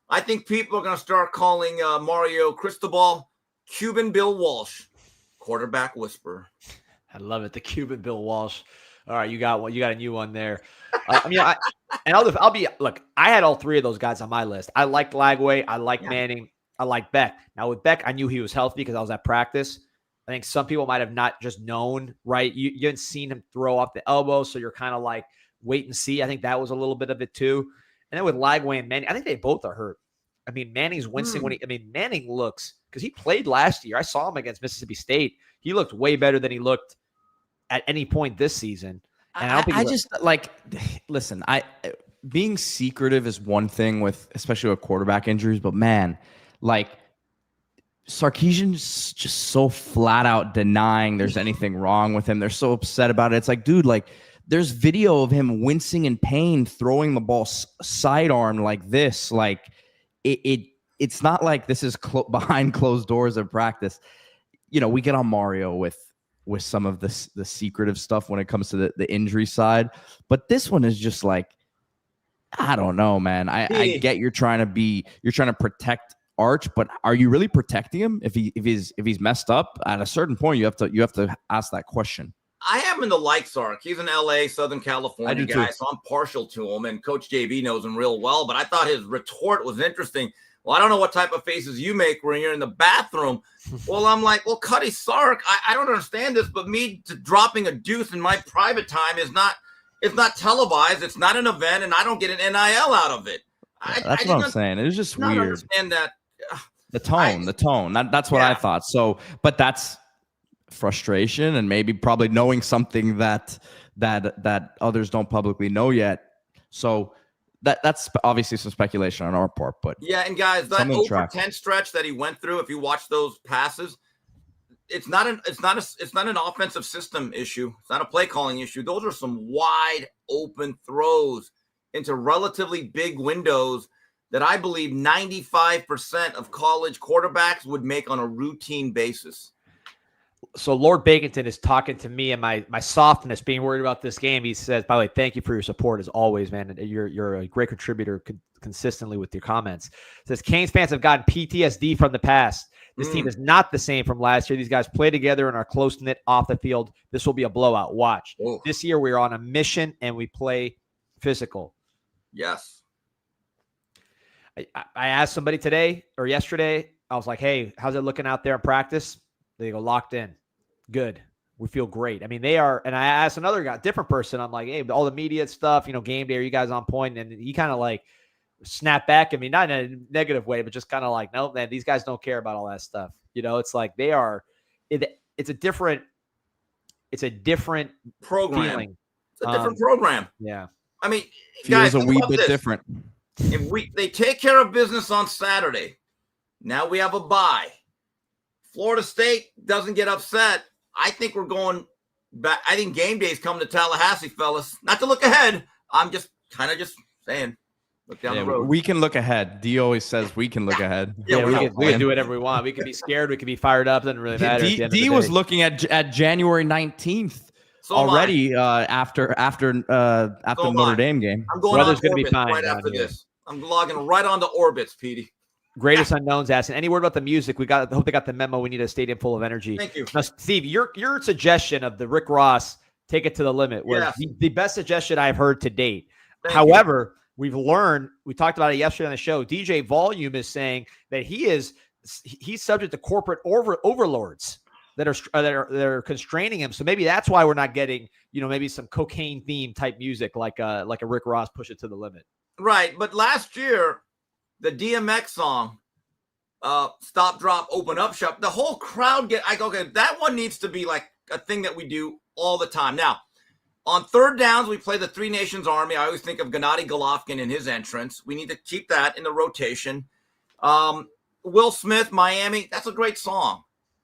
I think people are going to start calling Mario Cristobal Cuban Bill Walsh, quarterback whisperer. I love it. The Cuban Bill Walsh. All right, you got one. You got a new one there. I'll be. Look, I had all 3 of those guys on my list. I liked Lagway. I liked Manning. I liked Beck. Now with Beck, I knew he was healthy because I was at practice. I think some people might have not just known, right? You hadn't seen him throw off the elbow, so you're kind of like wait and see. I think that was a little bit of it too. And then with Lagway and Manning, I think they both are hurt. I mean, Manning's wincing Manning looks, because he played last year. I saw him against Mississippi State. He looked way better than he looked at any point this season. And I don't think listen, being secretive is one thing with, especially with quarterback injuries, but man, like Sarkisian's just so flat out denying there's anything wrong with him. They're so upset about it. It's like, dude, like there's video of him wincing in pain, throwing the ball sidearm like this. Like it's not like this is behind closed doors of practice. You know, we get on Mario with some of the secretive stuff when it comes to the injury side, but this one is just like, I don't know, man. I get you're trying to protect Arch, but are you really protecting him if he's messed up? At a certain point, you have to ask that question. I happen to like Sark. He's an LA, Southern California guy, so I'm partial to him, and Coach JV knows him real well, but I thought his retort was interesting. Well, I don't know what type of faces you make when you're in the bathroom. Well, I'm like, well, Cuddy Sark, I don't understand this, but me dropping a deuce in my private time it's not televised. It's not an event, and I don't get an NIL out of it. That's what I'm saying. It was just weird. I understand that. The tone. That's what I thought. So, but that's frustration and maybe probably knowing something that others don't publicly know yet. So that's obviously some speculation on our part, but yeah. And guys, that over 10 stretch that he went through, if you watch those passes, it's not an offensive system issue. It's not a play calling issue. Those are some wide open throws into relatively big windows that I believe 95% of college quarterbacks would make on a routine basis. So Lord Baconton is talking to me and my softness, being worried about this game. He says, by the way, thank you for your support as always, man. You're a great contributor consistently with your comments. Says Canes fans have gotten PTSD from the past. This team is not the same from last year. These guys play together and are close-knit off the field. This will be a blowout. Watch. Ooh. This year we're on a mission and we play physical. Yes. I asked somebody today or yesterday, I was like, hey, how's it looking out there in practice? They go, locked in. Good. We feel great. I mean, they are. And I asked another guy, different person. I'm like, hey, all the media stuff, game day, are you guys on point? And he kind of like snapped back. I mean, not in a negative way, but just kind of like, no, man, these guys don't care about all that stuff. It's like they are. It's a different program. Feeling. It's a different program. Yeah. I mean, feels guys, a wee bit different. If they take care of business on Saturday, now we have a bye. Florida State doesn't get upset. I think we're going But I think game day's coming to Tallahassee, fellas. Not to look ahead. I'm just kind of just saying. Look down the road. We can look ahead. D always says we can look ahead. Yeah, we can do whatever we want. We can be scared. We can be fired up. Doesn't really matter. D was looking at January 19th already after the Notre Dame game. I'm going on to be fine right after this. I'm logging right onto Orbits, Petey. Greatest Unknowns asking, any word about the music? I hope they got the memo. We need a stadium full of energy. Thank you. Now, Steve, your suggestion of the Rick Ross take it to the limit was the best suggestion I've heard to date. However, we've learned, we talked about it yesterday on the show, DJ Volume is saying that he's subject to corporate overlords that are constraining him. So maybe that's why we're not getting, maybe some cocaine theme type music like a Rick Ross Push It to the Limit. Right. But last year, the DMX song, Stop, Drop, Open Up Shop, the whole crowd okay, that one needs to be like a thing that we do all the time. Now, on third downs, we play the Three Nations Army. I always think of Gennady Golovkin in his entrance. We need to keep that in the rotation. Will Smith, Miami, that's a great song.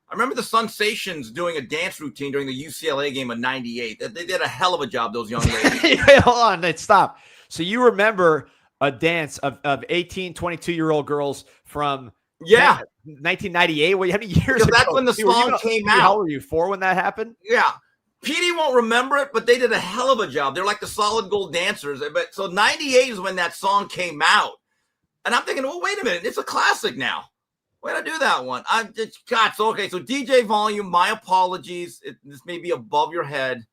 I remember the Sensations doing a dance routine during the UCLA game of '98. They did a hell of a job, those young ladies. Hold on, stop. So you remember a dance of 18, 22-year-old girls from 1998? How many years ago? That's when the song came out. How old were you, 4 when that happened? Yeah. Petey won't remember it, but they did a hell of a job. They're like the Solid Gold dancers. But so 98 is when that song came out. And I'm thinking, well, wait a minute. It's a classic now. Way to do that one. Okay. So DJ Volume, my apologies. This may be above your head.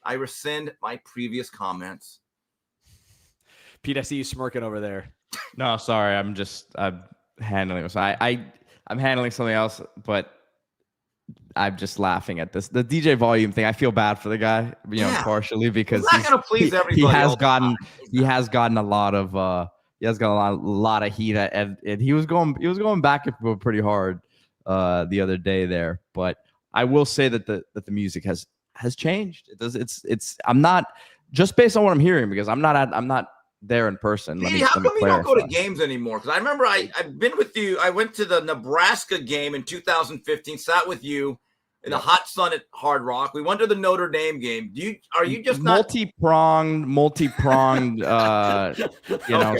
I rescind my previous comments. Pete, I see you smirking over there. No, sorry. I'm handling this. I'm handling something else, but I'm just laughing at this. The DJ Volume thing. I feel bad for the guy, partially because he's not going to please everybody. He has gotten a lot of heat, and he was going back and forth pretty hard the other day there. But I will say that the music has changed. I'm not, just based on what I'm hearing, because I'm not there in person. How come you don't go to games anymore? Because I remember I've been with you. I went to the Nebraska game in 2015. Sat with you in the hot sun at Hard Rock. We went to the Notre Dame game. Are you just multi-pronged,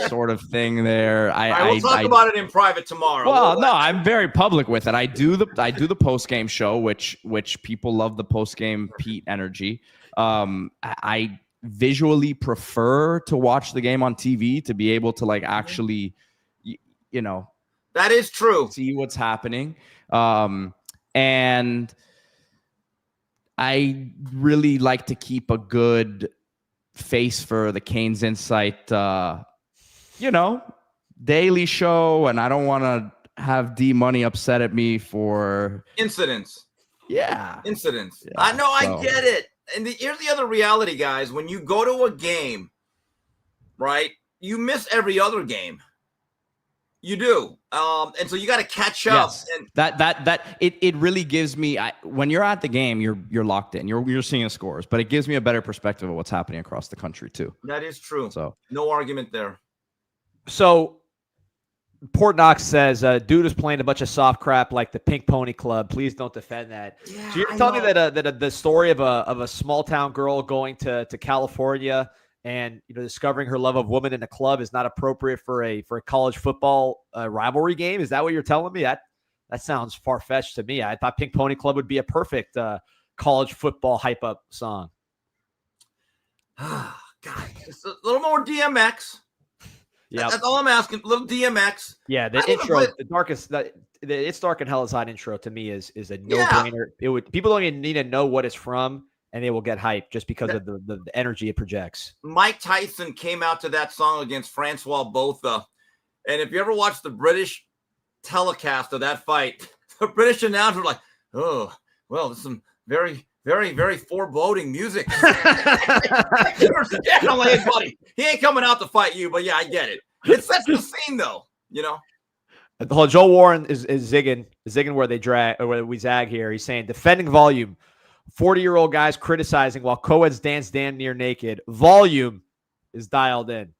sort of thing there? We'll talk about it in private tomorrow. Well, no, I'm very public with it. I do the post-game show, which people love the post-game Pete energy. I visually prefer to watch the game on TV to be able to actually, that is true. See what's happening. And I really like to keep a good face for the CanesInSight, daily show. And I don't want to have D Money upset at me for incidents. Yeah. Incidents. Yeah, I know. I get it. And here's the other reality, guys. When you go to a game, right, you miss every other game. You do. And so you got to catch up. Yes. And it really gives me, when you're at the game, you're locked in. You're seeing the scores, but it gives me a better perspective of what's happening across the country too. That is true. So no argument there. So Port Knox says, dude is playing a bunch of soft crap like the Pink Pony Club. Please don't defend that. Yeah, so you're telling me that the story of a small town girl going to California and discovering her love of women in a club is not appropriate for a college football rivalry game? Is that what you're telling me? That sounds far-fetched to me. I thought Pink Pony Club would be a perfect college football hype up song. God, just a little more DMX. Yeah, that's all I'm asking. A little DMX. Yeah, the intro, the darkest, It's Dark in Hell is Hot intro to me is a no-brainer. Yeah. People don't even need to know what it's from, and they will get hyped just because of the energy it projects. Mike Tyson came out to that song against Francois Botha, and if you ever watch the British telecast of that fight, the British announcer were like, "Oh, well, there's some very, very, very foreboding music." I'm like, "Hey, buddy, he ain't coming out to fight you, but yeah, I get it. It sets the scene, though, Joel Warren is zigging where we zag here. He's saying defending Volume. 40-year-old guys criticizing while co-eds dance damn near naked. Volume is dialed in.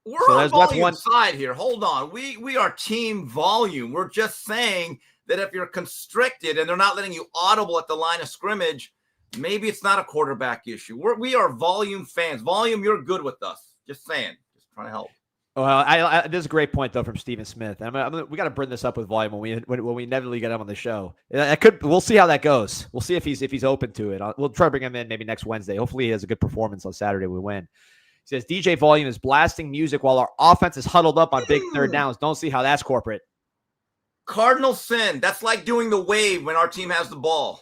We're on Volume side here. Hold on. We are team Volume. We're just saying that if you're constricted and they're not letting you audible at the line of scrimmage, maybe it's not a quarterback issue. We are volume fans. Volume, you're good with us. Just saying. Just trying to help. Well, this is a great point though from Stephen Smith. We got to bring this up with Volume when we inevitably get him on the show. We'll see how that goes. We'll see if he's open to it. We'll try to bring him in maybe next Wednesday. Hopefully he has a good performance on Saturday. We win. He says DJ Volume is blasting music while our offense is huddled up on big third downs. Don't see how that's corporate. Cardinal sin. That's like doing the wave when our team has the ball.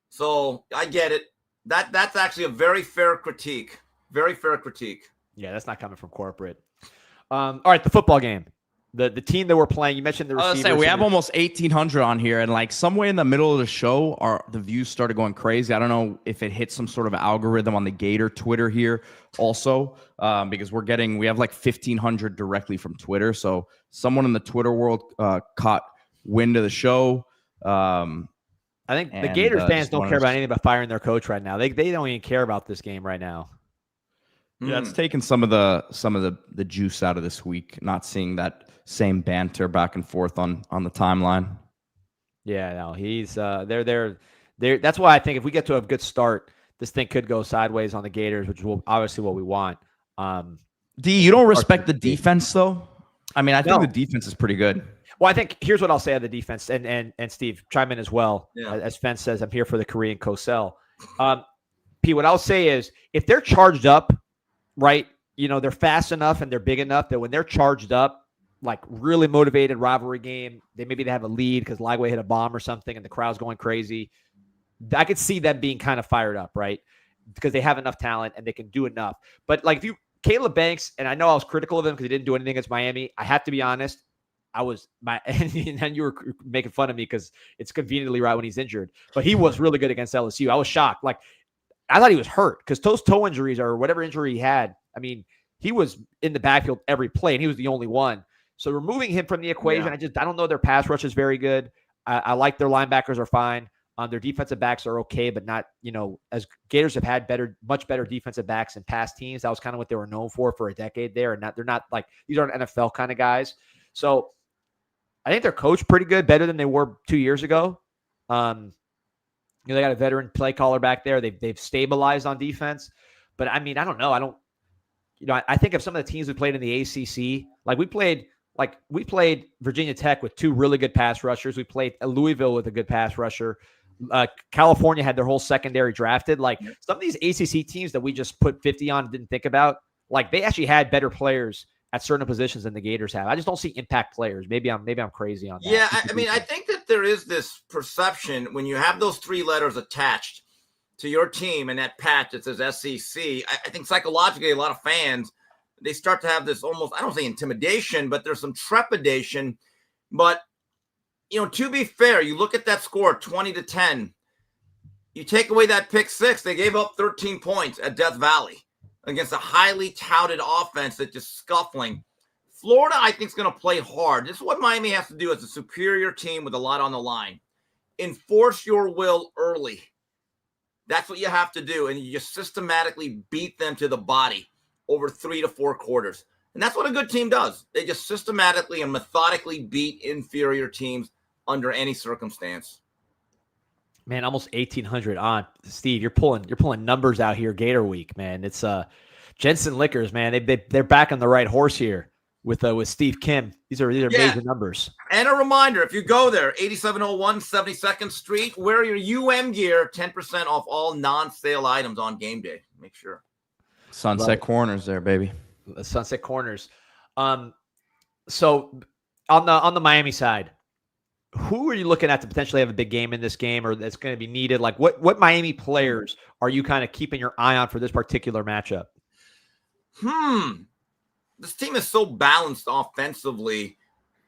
So I get it. That's actually a very fair critique. Very fair critique. Yeah, that's not coming from corporate. All right, the football game. The team that we're playing, you mentioned the receivers. We have almost 1,800 on here, and like somewhere in the middle of the show, the views started going crazy. I don't know if it hit some sort of algorithm on the Gator Twitter here also, because we have like 1,500 directly from Twitter. So someone in the Twitter world caught wind of the show. I think the Gators fans don't care about anything but firing their coach right now. They don't even care about this game right now. Yeah, it's taken some of the juice out of this week, not seeing that same banter back and forth on the timeline. Yeah, no, he's they're that's why I think if we get to a good start, this thing could go sideways on the Gators, which is obviously what we want. D, you don't respect the defense though? I mean, I think the defense is pretty good. Well, I think here's what I'll say on the defense, and Steve, chime in as well. Yeah. As Fence says, I'm here for the Korean Kosel. P, what I'll say is if they're charged up, right, they're fast enough and they're big enough that when they're charged up, like really motivated rivalry game, they have a lead because Lagway hit a bomb or something and the crowd's going crazy. I could see them being kind of fired up, right? Because they have enough talent and they can do enough. But like Caleb Banks, and I know I was critical of him because he didn't do anything against Miami. I have to be honest. And then you were making fun of me because it's conveniently right when he's injured. But he was really good against LSU. I was shocked. Like, I thought he was hurt because those toe injuries or whatever injury he had, I mean, he was in the backfield every play, and he was the only one. So removing him from the equation, I don't know their pass rush is very good. I like their linebackers are fine. Their defensive backs are okay, but not, as Gators have had much better defensive backs in past teams. That was kind of what they were known for a decade there. And they're not like, these aren't NFL kind of guys. So I think they're coached pretty good, better than they were 2 years ago. They got a veteran play caller back there. They've stabilized on defense, but I mean, I don't know. I think of some of the teams we played in the ACC. We played Virginia Tech with two really good pass rushers. We played Louisville with a good pass rusher. California had their whole secondary drafted. Like some of these ACC teams that we just put 50 on and didn't think about, like they actually had better players at certain positions than the Gators have. I just don't see impact players. Maybe I'm crazy on that. Yeah, I think that there is this perception when you have those three letters attached to your team and that patch that says SEC. I think psychologically a lot of fans, they start to have this almost, I don't say intimidation, but there's some trepidation. But, to be fair, you look at that score, 20-10. You take away that pick six, they gave up 13 points at Death Valley against a highly touted offense that's just scuffling. Florida, I think, is going to play hard. This is what Miami has to do as a superior team with a lot on the line. Enforce your will early. That's what you have to do, and you just systematically beat them to the body over 3 to 4 quarters. And that's what a good team does. They just systematically and methodically beat inferior teams under any circumstance. Man, almost 1,800 on. Steve, you're pulling numbers out here. Gator Week, man. It's Jensen Liquors, man. They're back on the right horse here with Steve Kim. These are major numbers. And a reminder, if you go there, 8701 72nd Street, wear your UM gear, 10% off all non-sale items on game day. Make sure. Sunset Corners there, baby. Sunset Corners. So on the Miami side, who are you looking at to potentially have a big game in this game or that's going to be needed? Like what Miami players are you kind of keeping your eye on for this particular matchup? This team is so balanced offensively.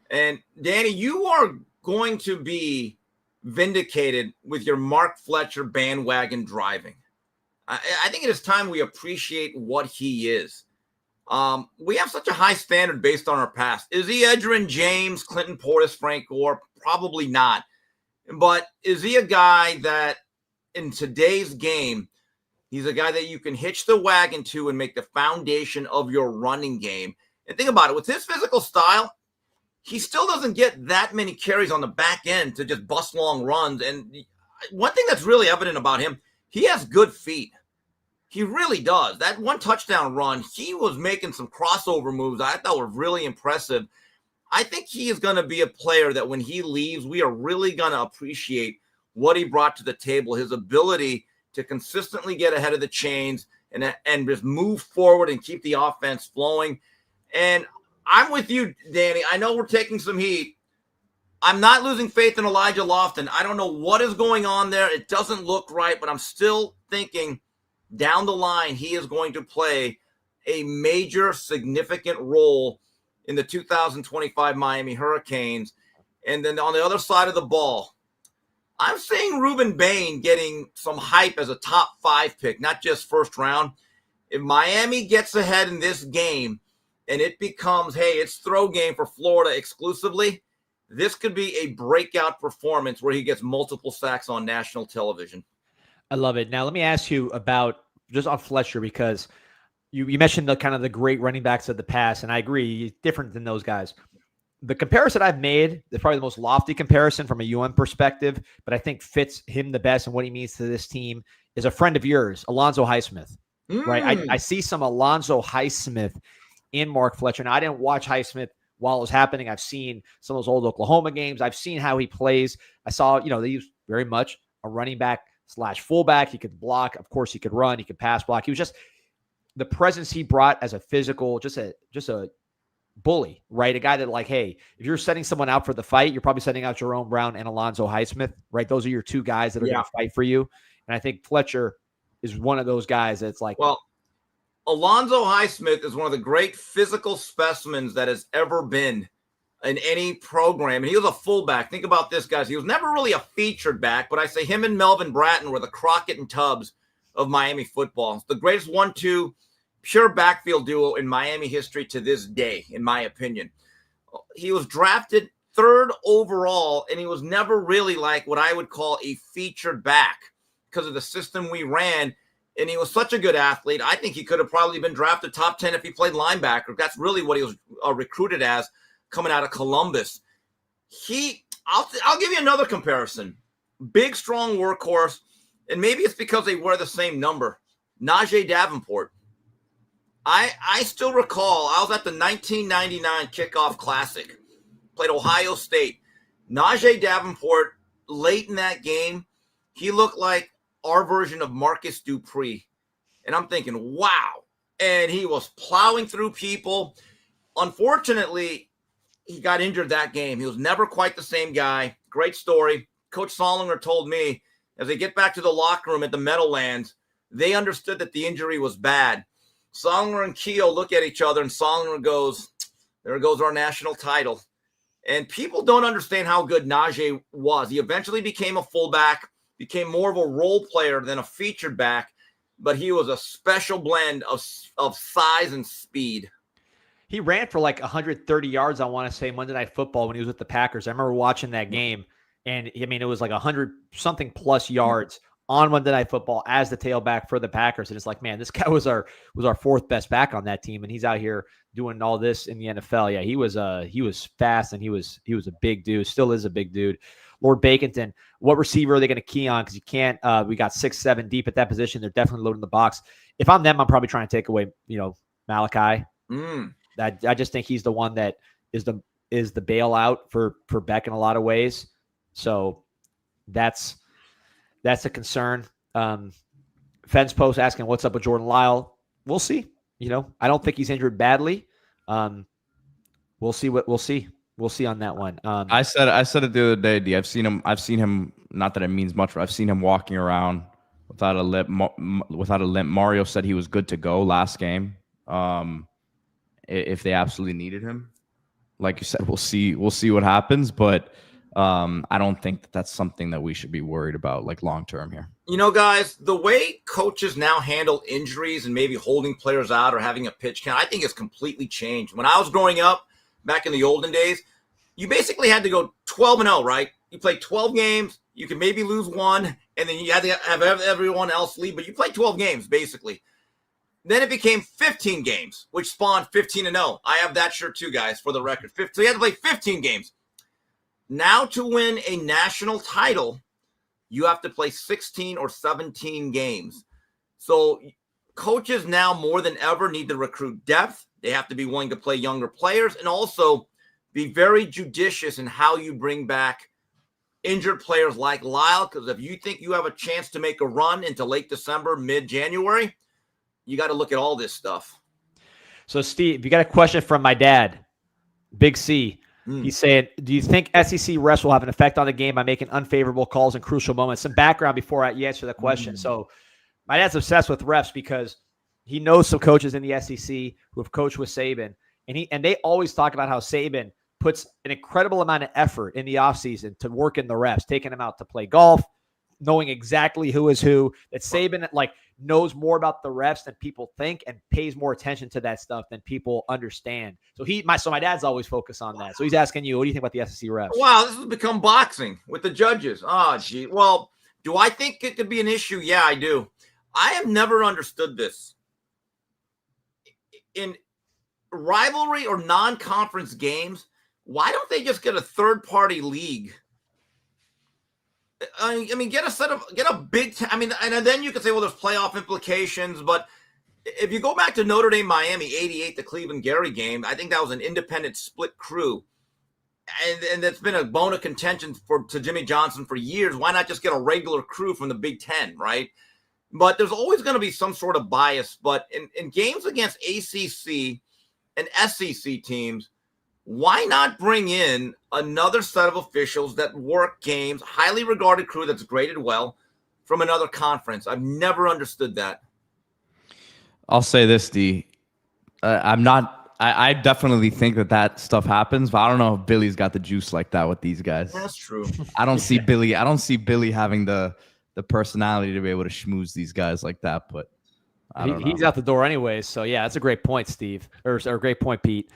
And Danny, you are going to be vindicated with your Mark Fletcher bandwagon driving. I think it is time we appreciate what he is. We have such a high standard based on our past. Is he Edgerrin James, Clinton Portis, Frank Gore? Probably not. But is he a guy that in today's game, he's a guy that you can hitch the wagon to and make the foundation of your running game? And think about it. With his physical style, he still doesn't get that many carries on the back end to just bust long runs. And one thing that's really evident about him, he has good feet. He really does. That one touchdown run, he was making some crossover moves I thought were really impressive. I think he is going to be a player that when he leaves, we are really going to appreciate what he brought to the table, his ability to consistently get ahead of the chains and just move forward and keep the offense flowing. And I'm with you, Danny. I know we're taking some heat. I'm not losing faith in Elijah Lofton. I don't know what is going on there. It doesn't look right, but I'm still thinking down the line he is going to play a major, significant role in the 2025 Miami Hurricanes. And then on the other side of the ball, I'm seeing Ruben Bain getting some hype as a top 5 pick, not just first round. If Miami gets ahead in this game and it becomes, hey, it's throw game for Florida exclusively, this could be a breakout performance where he gets multiple sacks on national television. I love it. Now, let me ask you about just on Fletcher, because you mentioned the kind of the great running backs of the past, and I agree, he's different than those guys. The comparison I've made is probably the most lofty comparison from a perspective, but I think fits him the best and what he means to this team is a friend of yours, Alonzo Highsmith, right? I see some Alonzo Highsmith in Mark Fletcher. Now, I didn't watch Highsmith while it was happening. I've seen some of those old Oklahoma games. I've seen how he plays. I saw, they use very much a running back / fullback. He could block. Of course, he could run. He could pass block. He was just the presence he brought as a physical, just a bully, right? A guy that like, hey, if you're setting someone out for the fight, you're probably setting out Jerome Brown and Alonzo Highsmith, right? Those are your two guys that are going to fight for you. And I think Fletcher is one of those guys that's like, well, Alonzo Highsmith is one of the great physical specimens that has ever been in any program. And he was a fullback. Think about this, guys. He was never really a featured back, but I say him and Melvin Bratton were the Crockett and Tubbs of Miami football. It's the greatest 1-2 pure backfield duo in Miami history to this day, in my opinion. He was drafted 3rd overall, and he was never really like what I would call a featured back because of the system we ran. And he was such a good athlete. I think he could have probably been drafted top 10 if he played linebacker. That's really what he was recruited as coming out of Columbus. I'll give you another comparison. Big, strong workhorse, and maybe it's because they wear the same number. Najee Davenport. I still recall I was at the 1999 Kickoff Classic, played Ohio State. Najee Davenport, late in that game, he looked like our version of Marcus Dupree. And I'm thinking, wow. And he was plowing through people. Unfortunately, he got injured that game. He was never quite the same guy. Great story. Coach Solinger told me as they get back to the locker room at the Meadowlands, they understood that the injury was bad. Solinger and Keogh look at each other, and Solinger goes, there goes our national title. And people don't understand how good Najee was. He eventually became a fullback, became more of a role player than a featured back, but he was a special blend of size and speed. He ran for like 130 yards, I want to say, Monday Night Football when he was with the Packers. I remember watching that game, and I mean, it was like 100-something plus yards on Monday Night Football as the tailback for the Packers. And it's like, man, this guy was our 4th best back on that team, and he's out here doing all this in the NFL. Yeah, he was fast, and he was a big dude. Still is a big dude. Lord Baconton, what receiver are they going to key on? Because you can't. We got 6-7 deep at that position. They're definitely loading the box. If I'm them, I'm probably trying to take away, Malachi. I just think he's the one that is the bailout for Beck in a lot of ways. So that's a concern. Fence Post asking what's up with Jordan Lyle. We'll see. I don't think he's injured badly. We'll see we'll see on that one. I said it the other day, D. I've seen him. Not that it means much, but I've seen him walking around without a limp. Mario said he was good to go last game. If they absolutely needed him, like you said, we'll see what happens. But I don't think that's something that we should be worried about, like long term here. Guys, the way coaches now handle injuries and maybe holding players out or having a pitch count, I think has completely changed. When I was growing up, back in the olden days, you basically had to go 12-0, right? You played 12 games, you could maybe lose one, and then you had to have everyone else leave, but you played 12 games, basically. Then it became 15 games, which spawned 15-0. I have that shirt too, guys, for the record. So you had to play 15 games. Now to win a national title, you have to play 16 or 17 games. So coaches now more than ever need to recruit depth. They have to be willing to play younger players and also be very judicious in how you bring back injured players like Lyle, because if you think you have a chance to make a run into late December, mid-January, you got to look at all this stuff. So, Steve, you got a question from my dad, Big C. He's saying, do you think SEC refs will have an effect on the game by making unfavorable calls in crucial moments? Some background before you answer the question. So my dad's obsessed with refs because he knows some coaches in the SEC who have coached with Saban, and they always talk about how Saban puts an incredible amount of effort in the offseason to work in the refs, taking them out to play golf, knowing exactly who is who, that Saban knows more about the refs than people think and pays more attention to that stuff than people understand. So my dad's always focused on that. So he's asking you, what do you think about the SEC refs? Wow, this has become boxing with the judges. Oh, gee. Well, do I think it could be an issue? Yeah, I do. I have never understood this. In rivalry or non-conference games, why don't they just get a third-party league? I mean, get a big and then you could say, well, there's playoff implications, but if you go back to Notre Dame, Miami, 88, the Cleveland Gary game, I think that was an independent split crew. And it's been a bone of contention to Jimmy Johnson for years. Why not just get a regular crew from the Big Ten, right? But there's always going to be some sort of bias. But in games against ACC and SEC teams, why not bring in another set of officials that work games, highly regarded crew that's graded well from another conference? I've never understood that. I'll say this, D. I definitely think that stuff happens, but I don't know if Billy's got the juice like that with these guys. That's true. I don't see Billy having the personality to be able to schmooze these guys like that, but he's out the door anyways. So yeah, that's a great point, Steve, or a great point, Pete.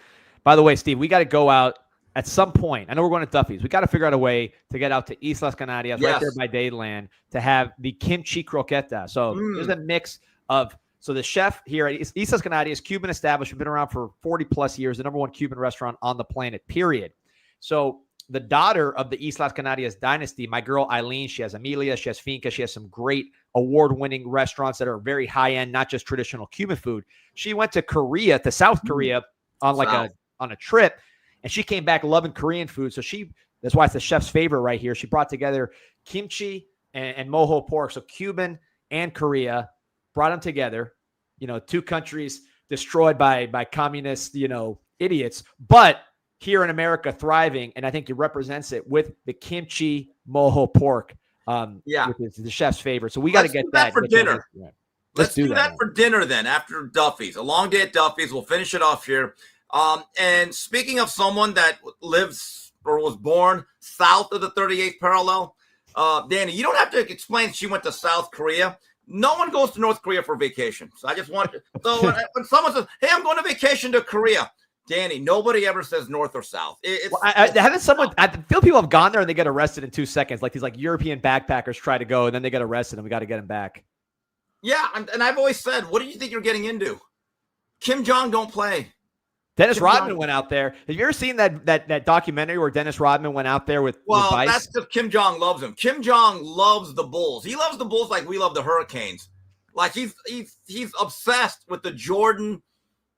By the way, Steve, we got to go out at some point. I know we're going to Duffy's. We got to figure out a way to get out to East Las Canarias, right there by Dayland, to have the kimchi croqueta. So there's a mix of, so the chef here at East Las Canarias, Cuban establishment, been around for 40 plus years, the number one Cuban restaurant on the planet, period. So the daughter of the East Las Canarias dynasty, my girl Eileen, she has Amelia, she has Finca, she has some great award-winning restaurants that are very high-end, not just traditional Cuban food. She went to Korea, to South Korea, on a trip, and she came back loving Korean food. So that's why it's the chef's favorite right here. She brought together kimchi and mojo pork. So Cuban and Korea brought them together, two countries destroyed by communist, idiots, but here in America thriving. And I think it represents it with the kimchi mojo pork. Which is the chef's favorite. So we got to get that for dinner. Let's do that for dinner then after Duffy's. A long day at Duffy's. We'll finish it off here. And speaking of someone that lives or was born south of the 38th parallel, Danny, you don't have to explain she went to South Korea. No one goes to North Korea for vacation. So I just want to, so when someone says, hey, I'm going to vacation to Korea, Danny, nobody ever says North or South. I feel people have gone there and they get arrested in 2 seconds. Like these European backpackers try to go and then they get arrested and we got to get them back. Yeah. And I've always said, what do you think you're getting into? Kim Jong don't play. Dennis Rodman went out there. Have you ever seen that documentary where Dennis Rodman went out there with Vice? That's because Kim Jong loves him. Kim Jong loves the Bulls. He loves the Bulls like we love the Hurricanes. Like he's obsessed with the Jordan,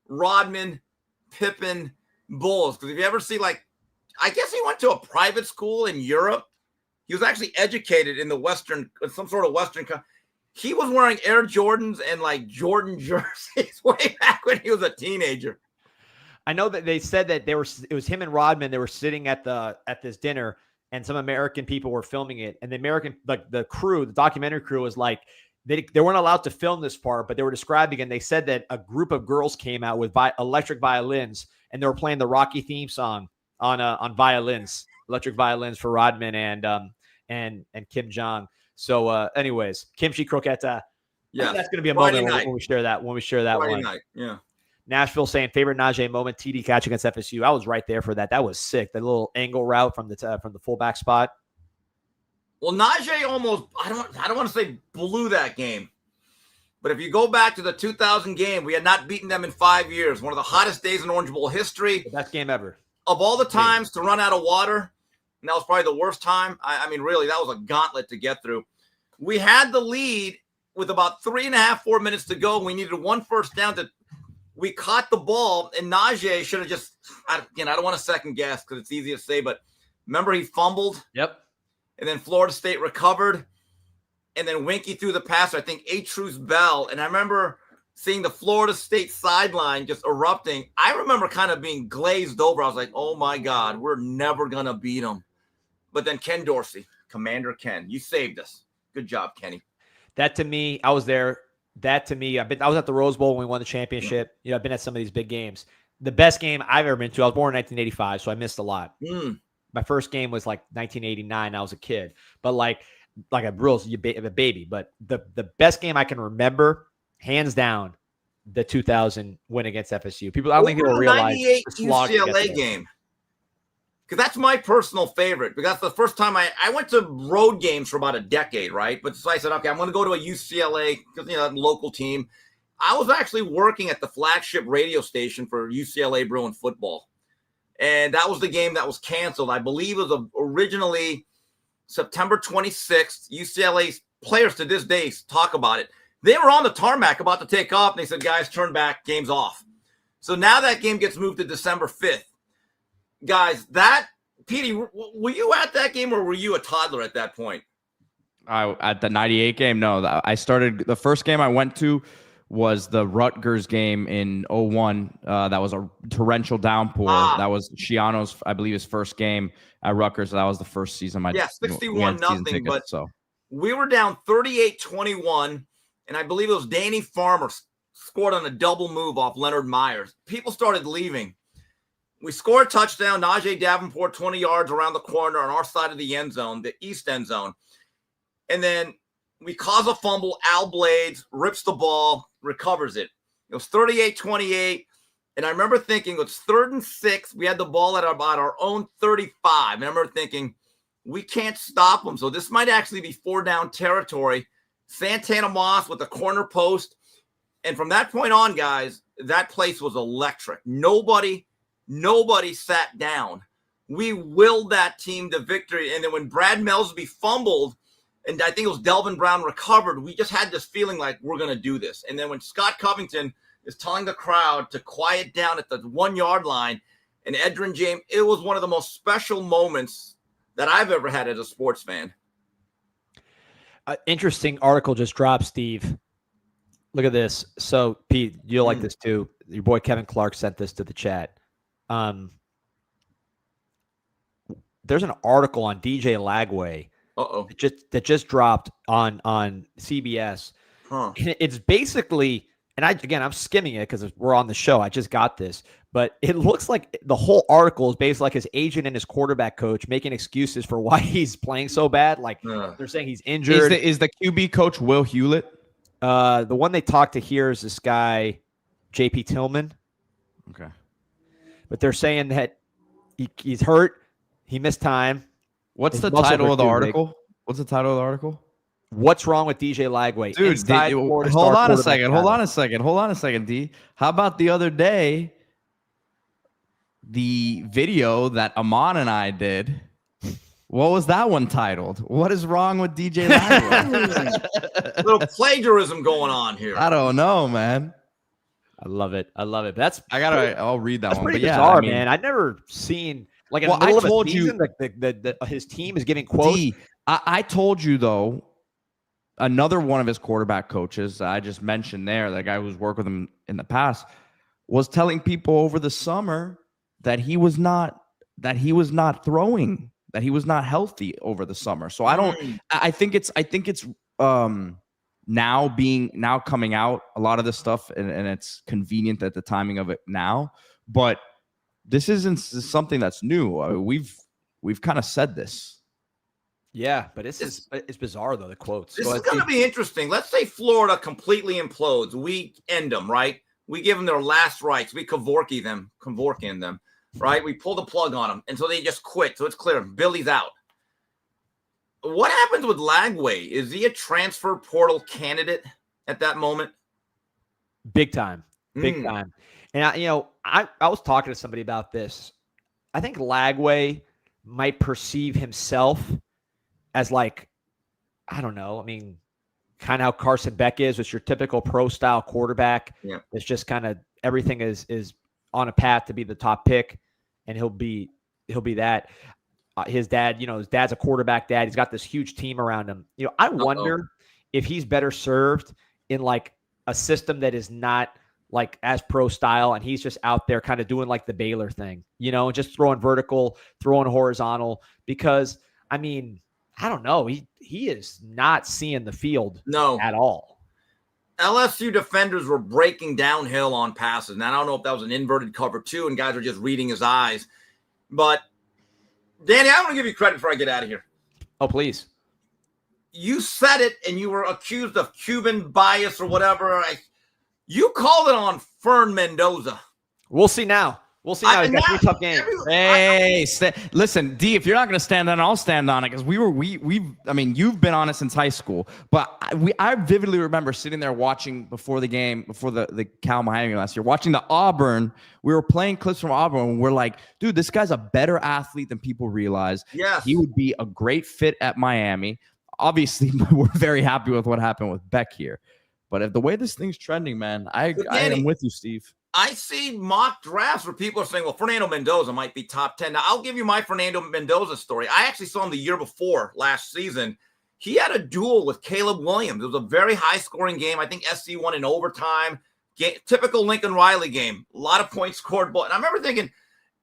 Rodman, Pippen Bulls. Because if you ever see, I guess he went to a private school in Europe. He was actually educated in some sort of Western country. He was wearing Air Jordans and Jordan jerseys way back when he was a teenager. I know that they said that it was him and Rodman. They were sitting at this dinner, and some American people were filming it. And the American, the crew, the documentary crew, was like they weren't allowed to film this part, but they were describing. And they said that a group of girls came out with electric violins, and they were playing the Rocky theme song on violins, electric violins for Rodman and Kim Jong. So, anyways, kimchi croqueta. Yeah, that's going to be a moment when we share that. Friday one. Night. Yeah. Nashville saying favorite Najee moment, TD catch against FSU. I was right there for that. That was sick. The little angle route from the fullback spot. Well, Najee almost, I don't want to say blew that game, but if you go back to the 2000 game, we had not beaten them in 5 years. One of the hottest days in Orange Bowl history. The best game ever. Of all the times to run out of water, And that was probably the worst time. I mean, really, that was a gauntlet to get through. We had the lead with about 3.5, 4 minutes to go. We needed one first down. We caught the ball, and Najee should have just, again, I don't want to second guess because it's easy to say, but remember he fumbled? Yep. And then Florida State recovered. And then Winky threw the pass, I think, Truce Bell. And I remember seeing the Florida State sideline just erupting. I remember kind of being glazed over. I was like, oh, my God, we're never going to beat them. But then Ken Dorsey, Commander Ken, you saved us. Good job, Kenny. That to me, I was there. That to me, I was at the Rose Bowl when we won the championship. You know, I've been at some of these big games. The best game I've ever been to, I was born in 1985, so I missed a lot. My first game was like 1989. I was a kid. But like a real a baby. But the best game I can remember, hands down, the 2000 win against FSU. I don't think people realize the UCLA game. Because that's my personal favorite. Because that's the first time I went to road games for about a decade, right? But so I said, okay, I'm going to go to a UCLA, because, local team. I was actually working at the flagship radio station for UCLA Bruin football. And that was the game that was canceled. I believe it was originally September 26th. UCLA's players to this day talk about it. They were on the tarmac about to take off. And they said, guys, turn back, game's off. So now that game gets moved to December 5th. Guys, Petey, were you at that game or were you a toddler at that point? At the 98 game? No, I started, the first game I went to was the Rutgers game in 01. That was a torrential downpour. That was Shiano's, I believe, his first game at Rutgers. That was the first season. 61-0. But so we were down 38-21, and I believe it was Danny Farmer scored on a double move off Leonard Myers. People started leaving. We scored a touchdown. Najee Davenport, 20 yards around the corner on our side of the end zone, the east end zone. And then we cause a fumble. Al Blades rips the ball, recovers it. It was 38-28. And I remember thinking, it's 3rd and 6. We had the ball at about our own 35. And I remember thinking, we can't stop them. So this might actually be 4-down territory. Santana Moss with the corner post. And from that point on, guys, that place was electric. Nobody sat down. We willed that team to victory. And then when Brad Melsby fumbled, and I think it was Delvin Brown recovered, we just had this feeling like we're going to do this. And then when Scott Covington is telling the crowd to quiet down at the 1-yard line, and Edrin James, it was one of the most special moments that I've ever had as a sports fan. Interesting article just dropped, Steve. Look at this. So, Pete, you'll like this too. Your boy Kevin Clark sent this to the chat. There's an article on DJ Lagway that just dropped on CBS. It's basically, and I'm skimming it because we're on the show. I just got this, but it looks like the whole article is basically like his agent and his quarterback coach making excuses for why he's playing so bad. Like they're saying he's injured. Is the QB coach Will Hewlett? The one they talked to here is this guy, JP Tillman. Okay. But they're saying that he's hurt. He missed time. What's the title of the article? What's the title of the article? What's wrong with DJ Lagway? Dude, hold on a second, D. How about the other day, the video that Amon and I did? What was that one titled? What is wrong with DJ Lagway? A little plagiarism going on here. I don't know, man. I love it. I'll read that that's one. Pretty but yeah, bizarre, man. I've never seen like in the middle of a season, his team is giving quotes. I told you though, another one of his quarterback coaches I just mentioned there, the guy who's worked with him in the past, was telling people over the summer that he was not throwing, that he was not healthy over the summer. So I think it's now coming out, a lot of this stuff, and it's convenient at the timing of it now, but this isn't something that's new. We've kind of said this. Yeah, but it's bizarre though, the quotes. This is going to be interesting. Let's say Florida completely implodes. We end them, right? We give them their last rites. We Kevorkian them, right? We pull the plug on them, and so they just quit. So it's clear. Billy's out. What happens with Lagway? Is he a transfer portal candidate at that moment? Big time. And I was talking to somebody about this. I think Lagway, might perceive himself as like, I don't know. I mean, kind of how Carson Beck is, which your typical pro style quarterback. Yeah. It's just kind of everything is on a path to be the top pick, and he'll be that. His dad, his dad's a quarterback dad. He's got this huge team around him. I wonder if he's better served in like a system that is not like as pro style, and he's just out there kind of doing like the Baylor thing, just throwing vertical, throwing horizontal, because I mean, I don't know. He is not seeing the field at all. LSU defenders were breaking downhill on passes. Now, I don't know if that was an inverted cover too, and guys are just reading his eyes. But, Danny, I want to give you credit before I get out of here. Oh, please. You said it, and you were accused of Cuban bias or whatever. You called it on Fern Mendoza. We'll see now. He's got 3 tough games. Hey, listen, D, if you're not going to stand on it, I'll stand on it, because you've been on it since high school. But I vividly remember sitting there watching before the game, before the Cal Miami last year, watching the Auburn. We were playing clips from Auburn, and we're like, dude, this guy's a better athlete than people realize. Yes. He would be a great fit at Miami. Obviously, we're very happy with what happened with Beck here. But if the way this thing's trending, man, I am with you, Steve. I see mock drafts where people are saying, well, Fernando Mendoza might be top 10. Now, I'll give you my Fernando Mendoza story. I actually saw him the year before last season. He had a duel with Caleb Williams. It was a very high-scoring game. I think SC won in overtime. Typical Lincoln Riley game. A lot of points scored. And I remember thinking,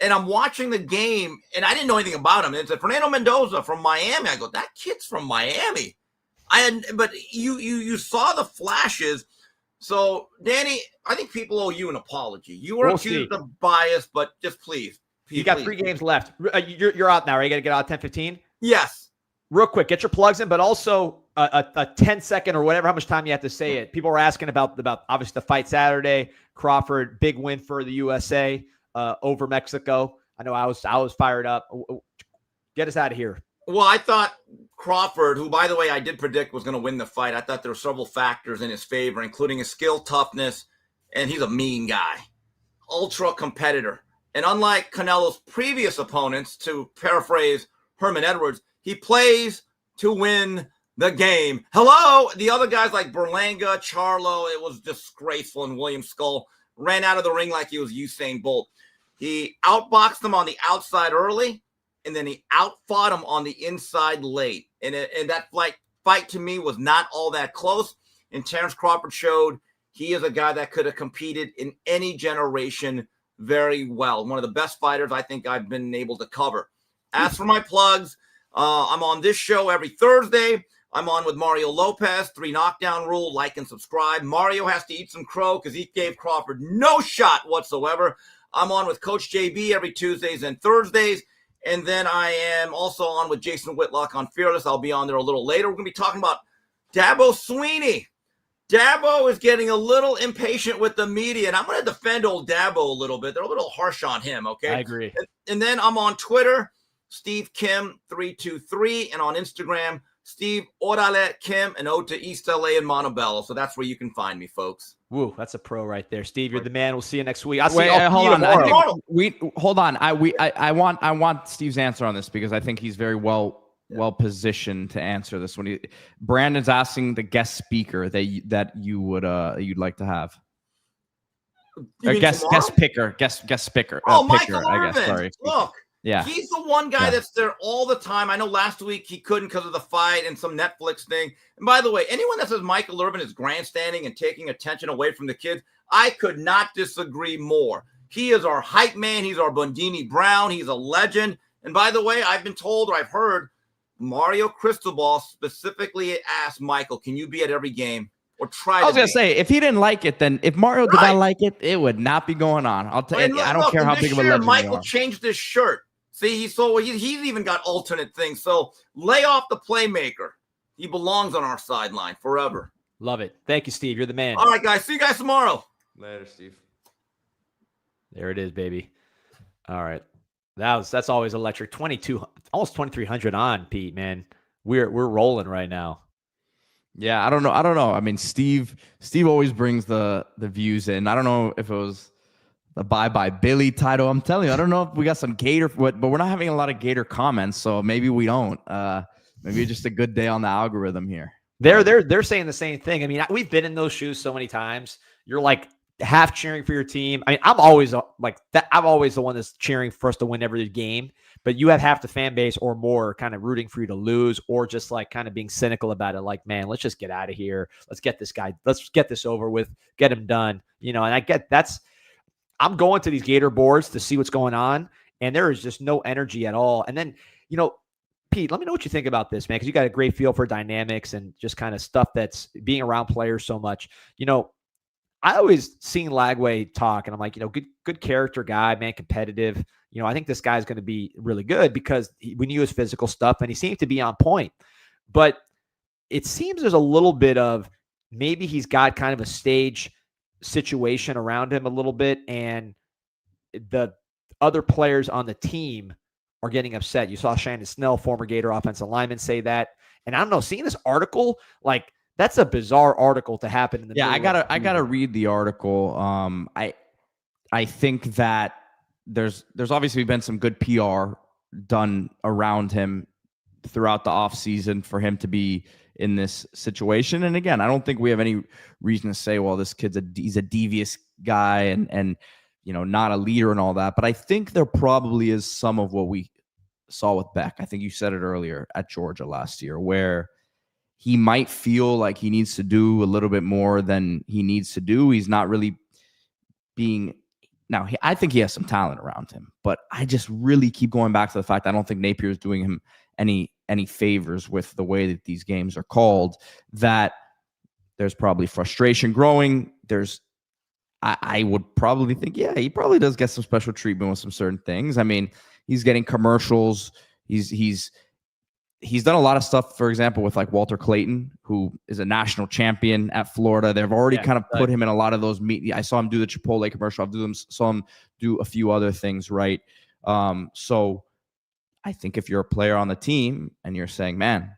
and I'm watching the game, and I didn't know anything about him. And it said, Fernando Mendoza from Miami. I go, that kid's from Miami. But you saw the flashes. So, Danny, I think people owe you an apology. You were accused of bias, but just please. You got 3 games left. You're out now, right? You got to get out 10-15? Yes. Real quick, get your plugs in, but also a 10-second or whatever, how much time you have to say it. People were asking about obviously the fight Saturday. Crawford, big win for the USA over Mexico. I know I was fired up. Get us out of here. Well, I thought Crawford, who, by the way, I did predict was going to win the fight. I thought there were several factors in his favor, including his skill, toughness, and he's a mean guy. Ultra competitor. And unlike Canelo's previous opponents, to paraphrase Herman Edwards, he plays to win the game. Hello? The other guys like Berlanga, Charlo, it was disgraceful, and William Skull ran out of the ring like he was Usain Bolt. He outboxed them on the outside early, and then he outfought him on the inside late. And that fight to me was not all that close. And Terrence Crawford showed he is a guy that could have competed in any generation very well. One of the best fighters I think I've been able to cover. As for my plugs, I'm on this show every Thursday. I'm on with Mario Lopez, 3 Knockdown Rule, like and subscribe. Mario has to eat some crow because he gave Crawford no shot whatsoever. I'm on with Coach JB every Tuesdays and Thursdays. And then I am also on with Jason Whitlock on Fearless. I'll be on there a little later. We're going to be talking about Dabo Sweeney. Dabo is getting a little impatient with the media, and I'm going to defend old Dabo a little bit. They're a little harsh on him, okay? I agree. And then I'm on Twitter, Steve Kim323, and on Instagram, Steve Orale Kim, and ode to East LA and Montebello. So that's where you can find me, folks. Woo, that's a pro right there, Steve. You're the man. We'll see you next week. Hold on. I want Steve's answer on this, because I think he's very well positioned to answer this one. Brandon's asking the guest speaker that you would you'd like to have. Guest picker. Oh, Michael Irvin. I guess. Sorry. Look. Yeah. He's the one guy that's there all the time. I know last week he couldn't because of the fight and some Netflix thing. And by the way, anyone that says Michael Irvin is grandstanding and taking attention away from the kids, I could not disagree more. He is our hype man. He's our Bundini Brown. He's a legend. And by the way, I've been told, or I've heard, Mario Cristobal specifically asked Michael, can you be at every game? Or try. I was gonna say, if he didn't like it, then if Mario did not like it, it would not be going on. I don't care how big of a legend Michael changed his shirt. See, he's even got alternate things. So lay off the playmaker. He belongs on our sideline forever. Love it. Thank you, Steve. You're the man. All right, guys. See you guys tomorrow. Later, Steve. There it is, baby. All right. That's always electric. 22, almost 2,300 on, Pete, man. We're rolling right now. Yeah, I don't know. I mean, Steve always brings the views in. I don't know if it was The bye-bye Billy title. I'm telling you, I don't know if we got some Gator, but we're not having a lot of Gator comments, so maybe we don't. Maybe it's just a good day on the algorithm here. They're saying the same thing. I mean, we've been in those shoes so many times. You're like half cheering for your team. I mean, I'm always like that. I'm always the one that's cheering for us to win every game. But you have half the fan base or more kind of rooting for you to lose, or just like kind of being cynical about it. Like, man, let's just get out of here. Let's get this guy. Let's get this over with. Get him done. And I get that's. I'm going to these Gator boards to see what's going on, and there is just no energy at all. And then, Pete, let me know what you think about this, man, because you got a great feel for dynamics and just kind of stuff that's being around players so much. I always seen Lagway talk, and I'm like, good character guy, man, competitive. I think this guy's going to be really good because we knew his physical stuff, and he seemed to be on point. But it seems there's a little bit of maybe he's got kind of a stage situation around him a little bit, and the other players on the team are getting upset. You saw Shannon Snell, former Gator offensive lineman, say that. And I don't know, seeing this article, like that's a bizarre article to happen in the I gotta read the article. I think that there's obviously been some good PR done around him throughout the offseason for him to be in this situation. And again, I don't think we have any reason to say, well, this kid's he's a devious guy and not a leader and all that. But I think there probably is some of what we saw with Beck. I think you said it earlier at Georgia last year, where he might feel like he needs to do a little bit more than he needs to do. He's not really being now. I think he has some talent around him, but I just really keep going back to the fact I don't think Napier is doing him any favors with the way that these games are called. That there's probably frustration growing. I would probably think, he probably does get some special treatment with some certain things. I mean, he's getting commercials. He's done a lot of stuff, for example, with like Walter Clayton, who is a national champion at Florida. They've already kind of put him in a lot of those I saw him do the Chipotle commercial. Saw him do a few other things, right? So I think if you're a player on the team and you're saying, man,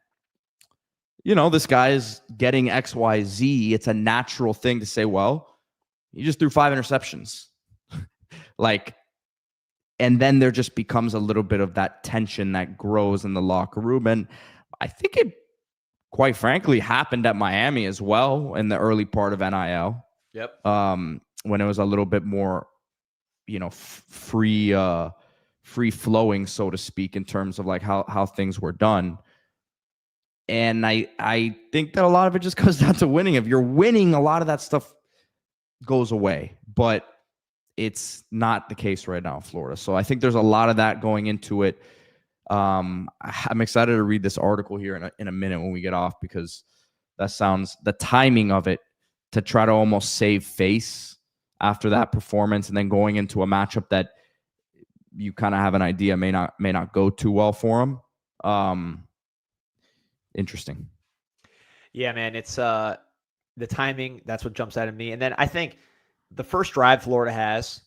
this guy is getting X, Y, Z, it's a natural thing to say, well, he just threw 5 interceptions. And then there just becomes a little bit of that tension that grows in the locker room. And I think it, quite frankly, happened at Miami as well in the early part of NIL. Yep. When it was a little bit more, free flowing, so to speak, in terms of like how things were done. And I think that a lot of it just comes down to winning. If you're winning, a lot of that stuff goes away, but it's not the case right now in Florida. So I think there's a lot of that going into it. I'm excited to read this article here in a minute when we get off, because the timing of it to try to almost save face after that performance, and then going into a matchup that you kind of have an idea may not go too well for him. Interesting. Yeah, man, it's the timing. That's what jumps out at me. And then I think the first drive Florida has,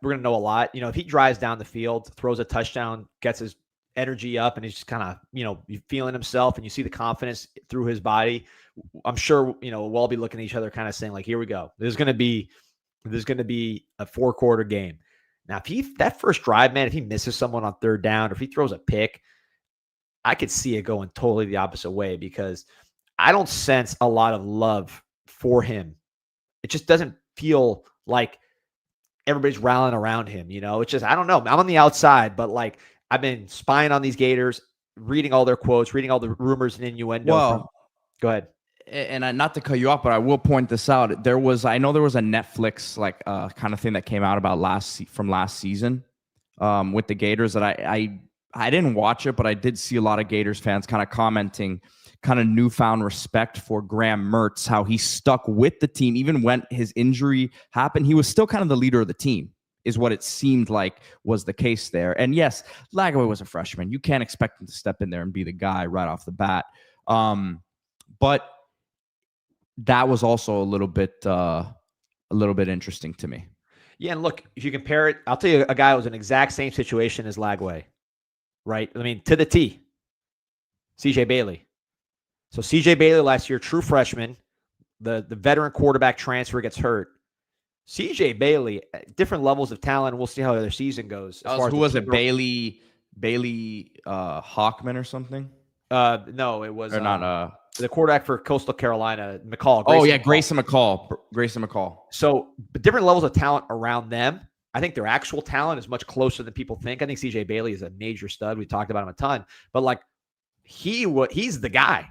we're going to know a lot. If he drives down the field, throws a touchdown, gets his energy up, and he's just kind of, feeling himself, and you see the confidence through his body. I'm sure, we'll all be looking at each other kind of saying like, here we go. There's going to be a 4-quarter game. Now, if that first drive, man, if he misses someone on third down, or if he throws a pick, I could see it going totally the opposite way, because I don't sense a lot of love for him. It just doesn't feel like everybody's rallying around him. It's just, I don't know. I'm on the outside, but like I've been spying on these Gators, reading all their quotes, reading all the rumors and innuendo. Well, go ahead. And not to cut you off, but I will point this out. I know there was a Netflix kind of thing that came out about from last season with the Gators that I didn't watch it, but I did see a lot of Gators fans kind of commenting kind of newfound respect for Graham Mertz, how he stuck with the team. Even when his injury happened, he was still kind of the leader of the team, is what it seemed like was the case there. And yes, Lagway was a freshman. You can't expect him to step in there and be the guy right off the bat. But that was also a little bit interesting to me. Yeah, and look, if you compare it, I'll tell you a guy who was in the exact same situation as Lagway, right? I mean, to the T. CJ Bailey. So CJ Bailey last year, true freshman, the veteran quarterback transfer, gets hurt. CJ Bailey, different levels of talent. We'll see how their season goes. Who was it? Bailey Hawkman or something? No, it was or not. The quarterback for Coastal Carolina, McCall. Grayson McCall. So, but different levels of talent around them. I think their actual talent is much closer than people think. I think CJ Bailey is a major stud. We talked about him a ton, but like he's the guy,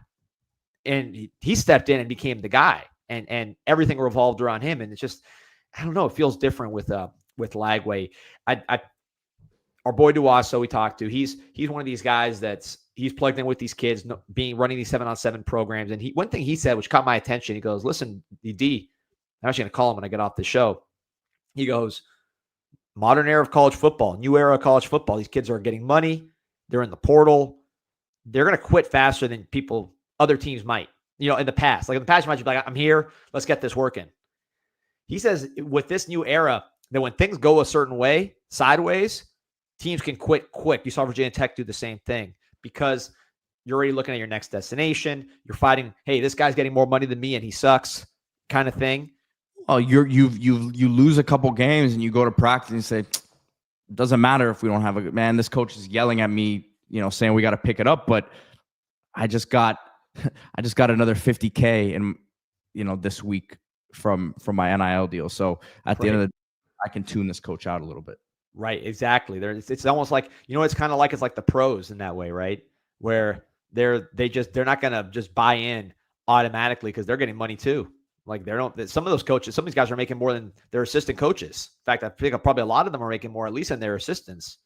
and he stepped in and became the guy, and everything revolved around him. And it's just, I don't know, it feels different with Lagway. Our boy Duaso we talked to, he's one of these guys he's plugged in with these kids, running these 7-on-7 programs. And one thing he said, which caught my attention, he goes, "Listen, D, I'm actually going to call him when I get off the show." He goes, "Modern era of college football, new era of college football. These kids are getting money. They're in the portal. They're going to quit faster than other teams might. In the past. Like in the past, you might be like, I'm here. Let's get this working." He says with this new era, that when things go a certain way, sideways, teams can quit quick. You saw Virginia Tech do the same thing because you're already looking at your next destination. You're fighting, hey, this guy's getting more money than me and he sucks, kind of thing. Oh, you lose a couple games and you go to practice and you say, "It doesn't matter if we don't have a good man. This coach is yelling at me, saying we got to pick it up, but I just got another $50K in this week from my NIL deal. So at the end of the day, I can tune this coach out a little bit." Right, exactly. It's almost like, it's kind of like, it's like the pros in that way, right? Where they're not gonna just buy in automatically because they're getting money too. Like some of those coaches, some of these guys are making more than their assistant coaches. In fact, I think probably a lot of them are making more, at least than their assistants.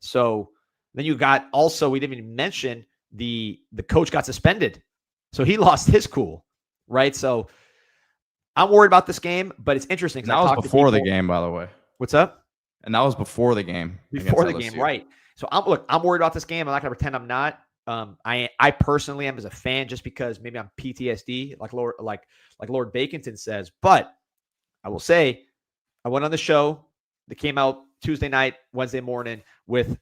So then you got also, we didn't even mention the coach got suspended. So he lost his cool, right? So I'm worried about this game, but it's interesting. That was before the game, by the way. What's up? And that was before the game. Before the game, right? So I'm worried about this game. I'm not going to pretend I'm not. I personally am as a fan, just because maybe I'm PTSD, like Lord Baconton says. But I will say, I went on the show that came out Tuesday night, Wednesday morning with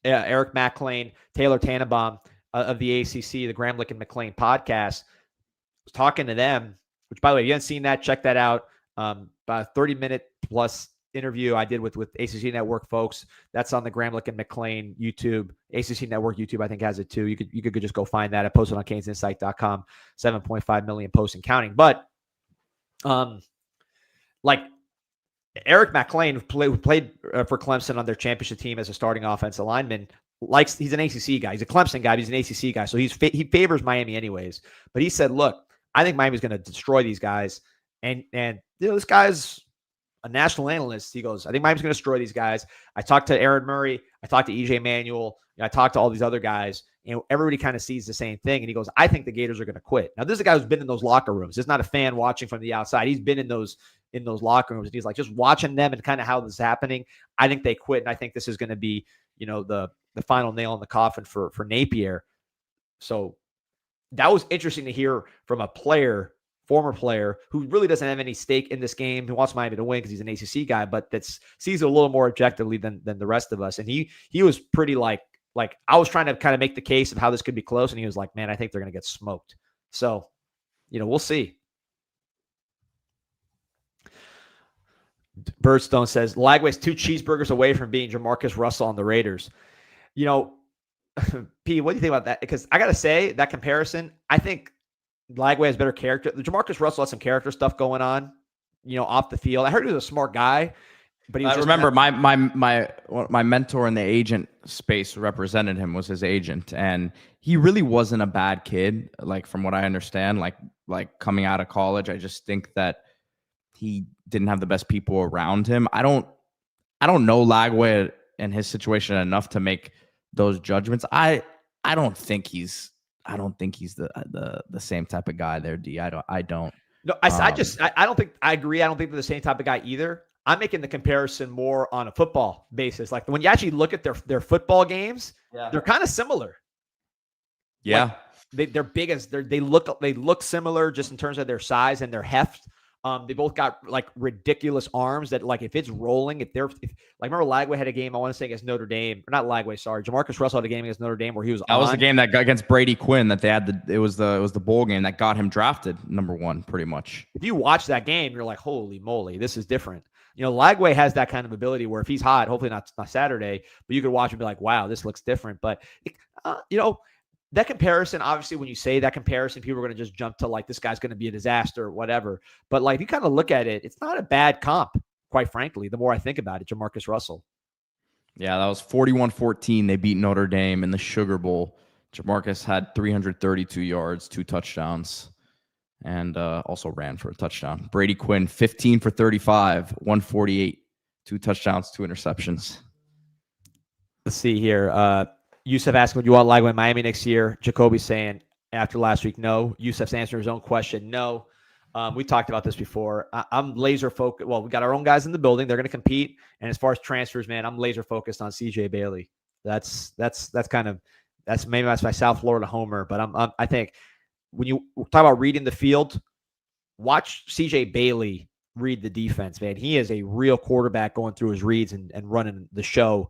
Eric McLean, Taylor Tannenbaum of the ACC, the Gramlich and McLean podcast. I was talking to them, which, by the way, if you haven't seen that, check that out. About a 30-minute plus interview I did with ACC Network folks. That's on the Gramlich and McLean YouTube. ACC Network YouTube, I think, has it too. You could just go find that. I posted on CanesInSight.com. 7.5 million posts and counting. But like Eric McLean, who played for Clemson on their championship team as a starting offensive lineman, he's an ACC guy. He's a Clemson guy. He's an ACC guy. So he favors Miami anyways. But he said, "Look, I think Miami's going to destroy these guys." And this guy's a national analyst. He goes, "I think Miami's going to destroy these guys." I talked to Aaron Murray. I talked to EJ Manuel. I talked to all these other guys. And everybody kind of sees the same thing. And he goes, "I think the Gators are going to quit." Now, this is a guy who's been in those locker rooms. He's not a fan watching from the outside. He's been in those locker rooms. And he's like, just watching them and kind of how this is happening, I think they quit. And I think this is going to be, the final nail in the coffin for Napier. So that was interesting to hear from a former player who really doesn't have any stake in this game, who wants Miami to win because he's an ACC guy, but sees it a little more objectively than the rest of us. And he was pretty like I was trying to kind of make the case of how this could be close, and he was like, "Man, I think they're going to get smoked." So, we'll see. Birdstone says Lagway's 2 cheeseburgers away from being Jamarcus Russell on the Raiders. P, what do you think about that? Because I got to say, that comparison, I think Lagway has better character. Jamarcus Russell has some character stuff going on, off the field. I heard he was a smart guy, but I remember my mentor in the agent space represented him, was his agent, and he really wasn't a bad kid. Like, from what I understand, like coming out of college, I just think that he didn't have the best people around him. I don't know Lagway and his situation enough to make those judgments. I don't think he's the same type of guy there, D. I don't. No, I don't think I agree. I don't think they're the same type of guy either. I'm making the comparison more on a football basis. Like, when you actually look at their football games, they're kind of similar. Yeah. Like, they're big they look similar just in terms of their size and their heft They both got like ridiculous arms that like if it's rolling, if like remember Lagway had a game, I want to say against Notre Dame, or not Lagway, sorry. Jamarcus Russell had a game against Notre Dame where he was That was the game that got against Brady Quinn that they had it was the bowl game that got him drafted #1 pretty much. If you watch that game, you're like, holy moly, this is different. Lagway has that kind of ability where if he's hot, hopefully not Saturday, but you could watch and be like, wow, this looks different. But that comparison, obviously, when you say that comparison, people are going to just jump to like, this guy's going to be a disaster or whatever. But like, if you kind of look at it, it's not a bad comp, quite frankly, the more I think about it, Jamarcus Russell. Yeah, that was 41-14. They beat Notre Dame in the Sugar Bowl. Jamarcus had 332 yards, 2 touchdowns, and also ran for a touchdown. Brady Quinn, 15 for 35, 148, 2 touchdowns, 2 interceptions. Let's see here. Yusuf asking, would you want Lagway in Miami next year? Jacoby's saying after last week, no. Yusuf's answering his own question, no. We talked about this before. I'm laser focused. Well, we got our own guys in the building. They're going to compete. And as far as transfers, man, I'm laser focused on CJ Bailey. That's maybe that's my South Florida homer. But I think when you talk about reading the field, watch CJ Bailey read the defense, man. He is a real quarterback going through his reads and running the show.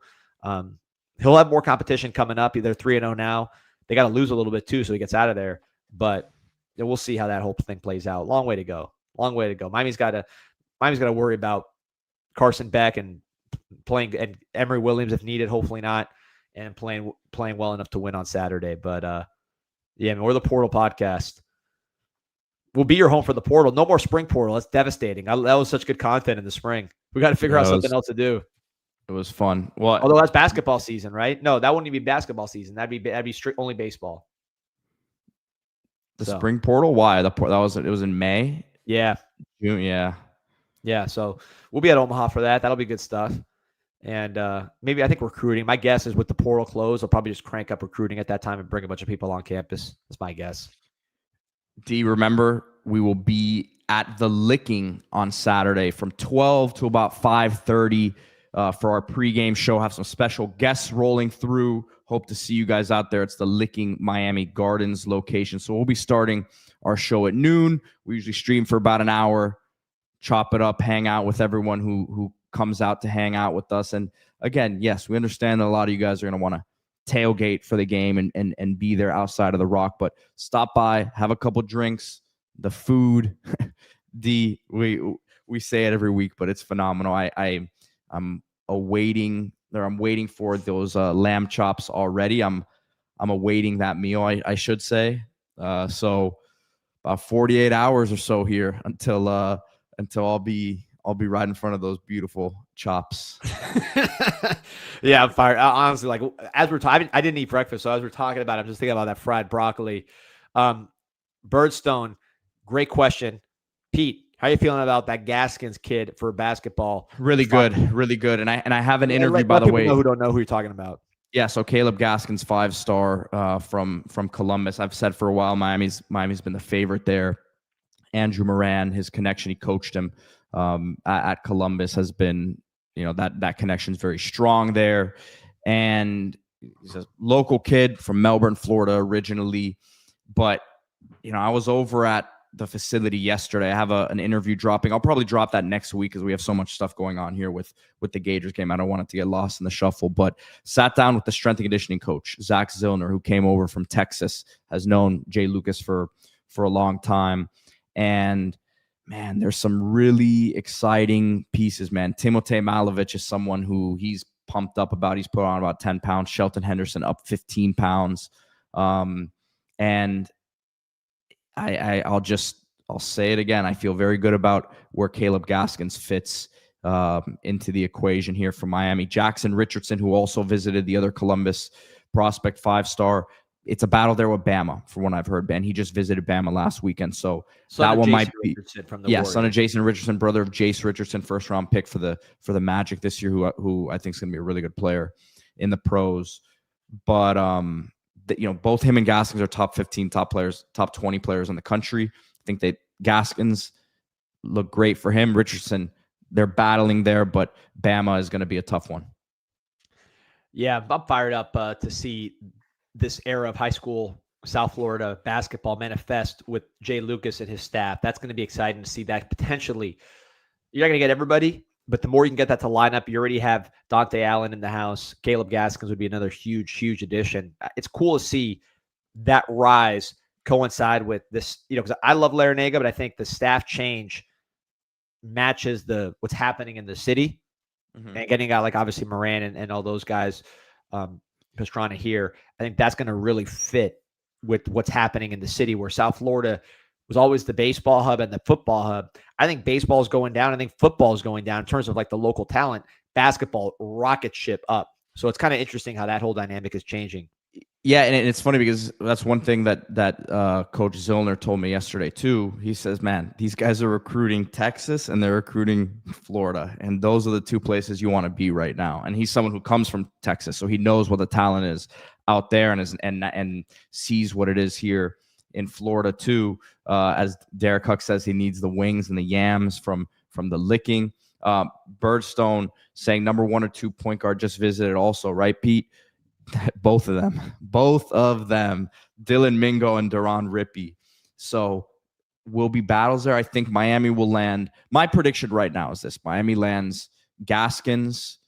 He'll have more competition coming up. They're 3-0 now. They got to lose a little bit too, so he gets out of there. But we'll see how that whole thing plays out. Long way to go. Miami's got to worry about Carson Beck and playing and Emory Williams if needed. Hopefully not, and playing well enough to win on Saturday. But yeah, we're the Portal Podcast. We'll be your home for the Portal. No more spring portal. That's devastating. That was such good content in the spring. We got to figure out something else to do. It was fun. Well, although that's basketball season, right? No, that wouldn't even be basketball season. That'd be only baseball. The spring portal? Why? It was in May? Yeah. June, yeah. Yeah, so we'll be at Omaha for that. That'll be good stuff. And maybe I think recruiting. My guess is with the portal closed, they'll probably just crank up recruiting at that time and bring a bunch of people on campus. That's my guess. D, remember, we will be at the Licking on Saturday from 12 to about 5:30 for our pregame show. Have some special guests rolling through. Hope to see you guys out there. It's the Licking Miami Gardens location. So we'll be starting our show at noon. We usually stream for about an hour, chop it up, hang out with everyone who comes out to hang out with us. And again, yes, we understand that a lot of you guys are going to want to tailgate for the game and be there outside of the Rock, but stop by, have a couple drinks, the food. D, we say it every week, but it's phenomenal. I'm waiting for those lamb chops already. I'm awaiting that meal, I should say. So about 48 hours or so here until I'll be right in front of those beautiful chops. Yeah, I'm fired. Honestly, like as we're talking, I didn't eat breakfast, so as we're talking about it, I'm just thinking about that fried broccoli. Birdstone, great question. Pete, how are you feeling about that Gaskins kid for basketball? Really good. And I have an interview, by the way. Who don't know who you're talking about. Yeah, so Caleb Gaskins, 5-star from Columbus. I've said for a while Miami's been the favorite there. Andrew Moran, his connection, he coached him at Columbus, has been, that connection's very strong there. And he's a local kid from Melbourne, Florida originally. But, I was over at the facility yesterday. I have an interview dropping. I'll probably drop that next week because we have so much stuff going on here with the Gators game. I don't want it to get lost in the shuffle, but sat down with the strength and conditioning coach, Zach Zillner, who came over from Texas, has known Jay Lucas for a long time. And man, there's some really exciting pieces, man. Timothée Malovich is someone who he's pumped up about. He's put on about 10 pounds. Shelton Henderson up 15 pounds. And I'll say it again. I feel very good about where Caleb Gaskins fits into the equation here for Miami. Jackson Richardson, who also visited the other Columbus prospect, 5-star. It's a battle there with Bama, from what I've heard, Ben. He just visited Bama last weekend, so that one might be. Son of Jason Richardson, brother of Jace Richardson, first-round pick for the Magic this year, who I think is going to be a really good player in the pros. But both him and Gaskins are top 15, top 20 players in the country. I think that Gaskins look great for him. Richardson, they're battling there, but Bama is going to be a tough one. Yeah, I'm fired up to see this era of high school South Florida basketball manifest with Jay Lucas and his staff. That's going to be exciting to see that potentially. You're not going to get everybody, but the more you can get that to line up, you already have Dante Allen in the house. Caleb Gaskins would be another huge, huge addition. It's cool to see that rise coincide with this, because I love Larinaga, but I think the staff change matches what's happening in the city. And getting a guy like obviously Moran and all those guys, Pastrana here, I think that's going to really fit with what's happening in the city, where South Florida was always the baseball hub and the football hub. I think baseball is going down. I think football is going down in terms of like the local talent. Basketball rocket ship up. So it's kind of interesting how that whole dynamic is changing. Yeah, and it's funny because that's one thing that Coach Zillner told me yesterday too. He says, man, these guys are recruiting Texas and they're recruiting Florida, and those are the two places you want to be right now. And he's someone who comes from Texas, so he knows what the talent is out there and sees what it is here in Florida too. As Derek Huck says, he needs the wings and the yams from the licking. Birdstone saying number 1 or 2 point guard just visited also, right, Pete? Both of them, Dylan Mingo and Deron Rippey. So will be battles there. I think Miami will land. My prediction right now is this: Miami lands Gaskins.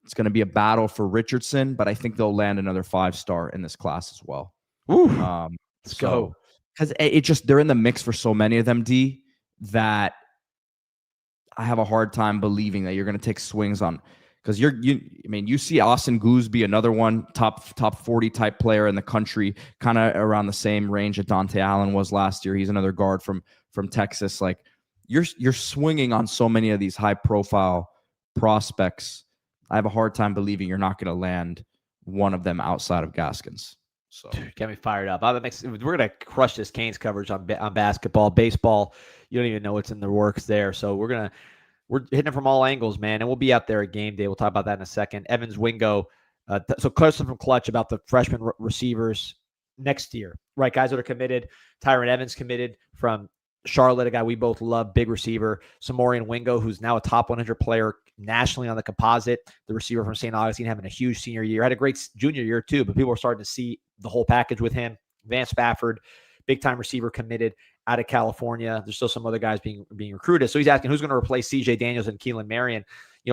It's going to be a battle for Richardson, but I think they'll land another 5-star in this class as well. Let's go. Because they're in the mix for so many of them, D, that I have a hard time believing that you're going to take swings on. Because you see Austin Gooseby, another one, top 40 type player in the country, kind of around the same range that Dante Allen was last year. He's another guard from Texas. Like you're swinging on so many of these high profile prospects. I have a hard time believing you're not going to land one of them outside of Gaskins. So get me fired up. We're going to crush this Canes coverage on basketball, baseball. You don't even know what's in the works there. So we're hitting it from all angles, man, and we'll be out there at game day. We'll talk about that in a second. Evans Wingo. So question from Clutch about the freshman receivers next year, right? Guys that are committed. Tyron Evans committed from Charlotte, a guy we both love, big receiver. Samorian Wingo, who's now a top 100 player nationally on the composite. The receiver from St. Augustine having a huge senior year. Had a great junior year too, but people are starting to see the whole package with him. Van Spafford, big-time receiver committed out of California. There's still some other guys being recruited. So he's asking who's going to replace CJ Daniels and Keelan Marion.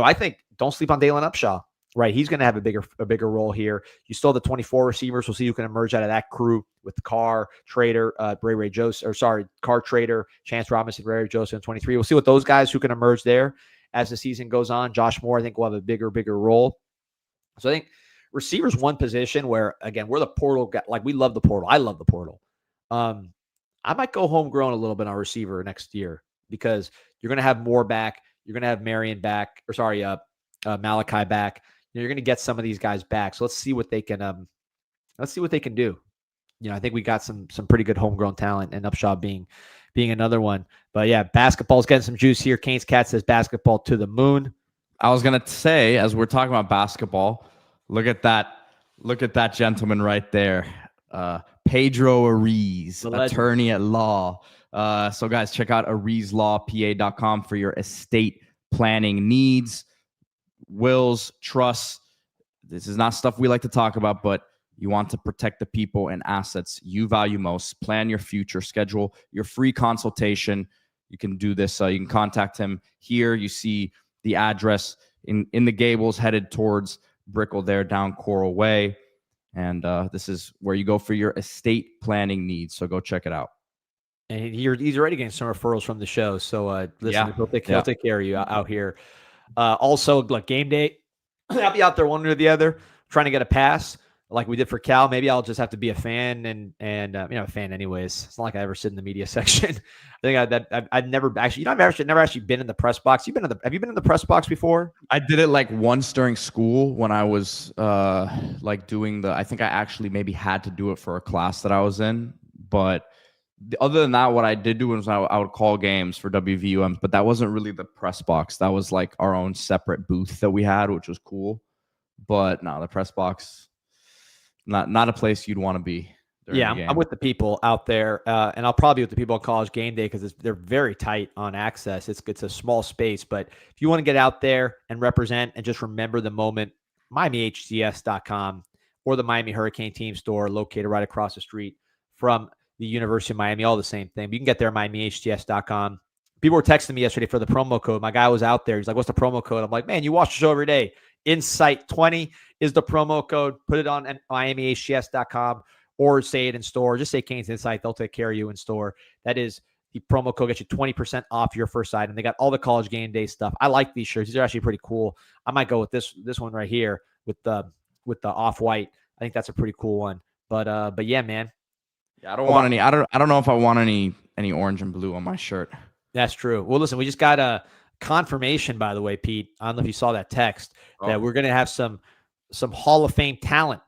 I think don't sleep on Dalen Upshaw, right? He's going to have a bigger role here. You still have the 24 receivers. We'll see who can emerge out of that crew with the Carr Trader, Carr Trader, Chance Robinson, Ray Joseph, and 23. We'll see what those guys who can emerge there as the season goes on. Josh Moore, I think, will have a bigger role. So I think receivers one position where, again, we're the portal guy. Like, we love the portal. I love the portal. I might go homegrown a little bit on receiver next year because you're going to have Moore back. You're going to have Marion back, Malachi back. You're going to get some of these guys back. So let's see what they can do. I think we got some pretty good homegrown talent, and Upshaw being another one. But yeah, basketball's getting some juice here. Canes Cat says basketball to the moon. I was going to say, as we're talking about basketball, look at that gentleman right there. Pedro Ariz, attorney at law. So guys, check out ArizLawPA.com for your estate planning needs, wills, trusts. This is not stuff we like to talk about, but you want to protect the people and assets you value most. Plan your future. Schedule your free consultation. You can do this. You can contact him here. You see the address in the Gables headed towards Brickell there down Coral Way. And this is where you go for your estate planning needs. So go check it out. And he's already getting some referrals from the show. So listen, he'll take care of you out here. Also, look, game day. I'll be out there one or the other trying to get a pass like we did for Cal. Maybe I'll just have to be a fan and a fan anyways. It's not like I ever sit in the media section. I think I've never actually, I've never actually been in the press box. Have you been in the press box before? I did it like once during school when I was doing I think I actually maybe had to do it for a class that I was in. But other than that, what I did do was I would call games for WVUM, but that wasn't really the press box. That was like our own separate booth that we had, which was cool. But no, the press box, not a place you'd want to be. Yeah, I'm with the people out there, and I'll probably be with the people on College Game Day because they're very tight on access. It's a small space, but if you want to get out there and represent and just remember the moment, MiamiHCS.com. or the Miami Hurricane team store located right across the street from the University of Miami, all the same thing. But you can get there at MiamiHTS.com. People were texting me yesterday for the promo code. My guy was out there. He's like, what's the promo code? I'm like, man, you watch the show every day. Insight 20 is the promo code. Put it on MiamiHTS.com or say it in store. Just say Canes Insight. They'll take care of you in store. That is the promo code. Gets you 20% off your first item. They got all the college game day stuff. I like these shirts. These are actually pretty cool. I might go with this one right here with the off-white. I think that's a pretty cool one. But yeah, man. Yeah, I don't want any. I don't know if I want any orange and blue on my shirt. That's true. Well, listen, we just got a confirmation, by the way, Pete. I don't know if you saw that text that we're going to have some Hall of Fame talent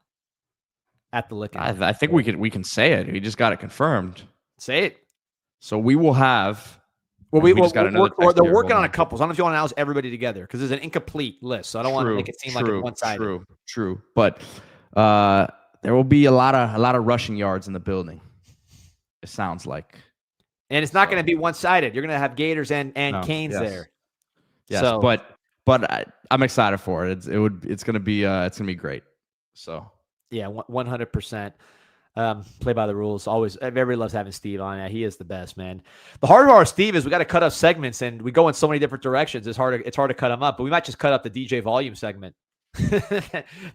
at the Lickin'. I think we can say it. We just got it confirmed. Say it. So we will have. Well, they're working on a couple. So I don't know if you want to announce everybody together because there's an incomplete list. So I don't want to make it seem like it's one-sided. True. But there will be a lot of rushing yards in the building. It sounds like. And it's not going to be one-sided. You're going to have Gators and Canes there. Yes, so, but I'm excited for it. It's going to be great. So yeah, 100%. Play by the rules. Always, everybody loves having Steve on. Yeah, he is the best, man. The hard part, Steve, is we got to cut up segments, and we go in so many different directions. It's hard to cut them up. But we might just cut up the DJ volume segment.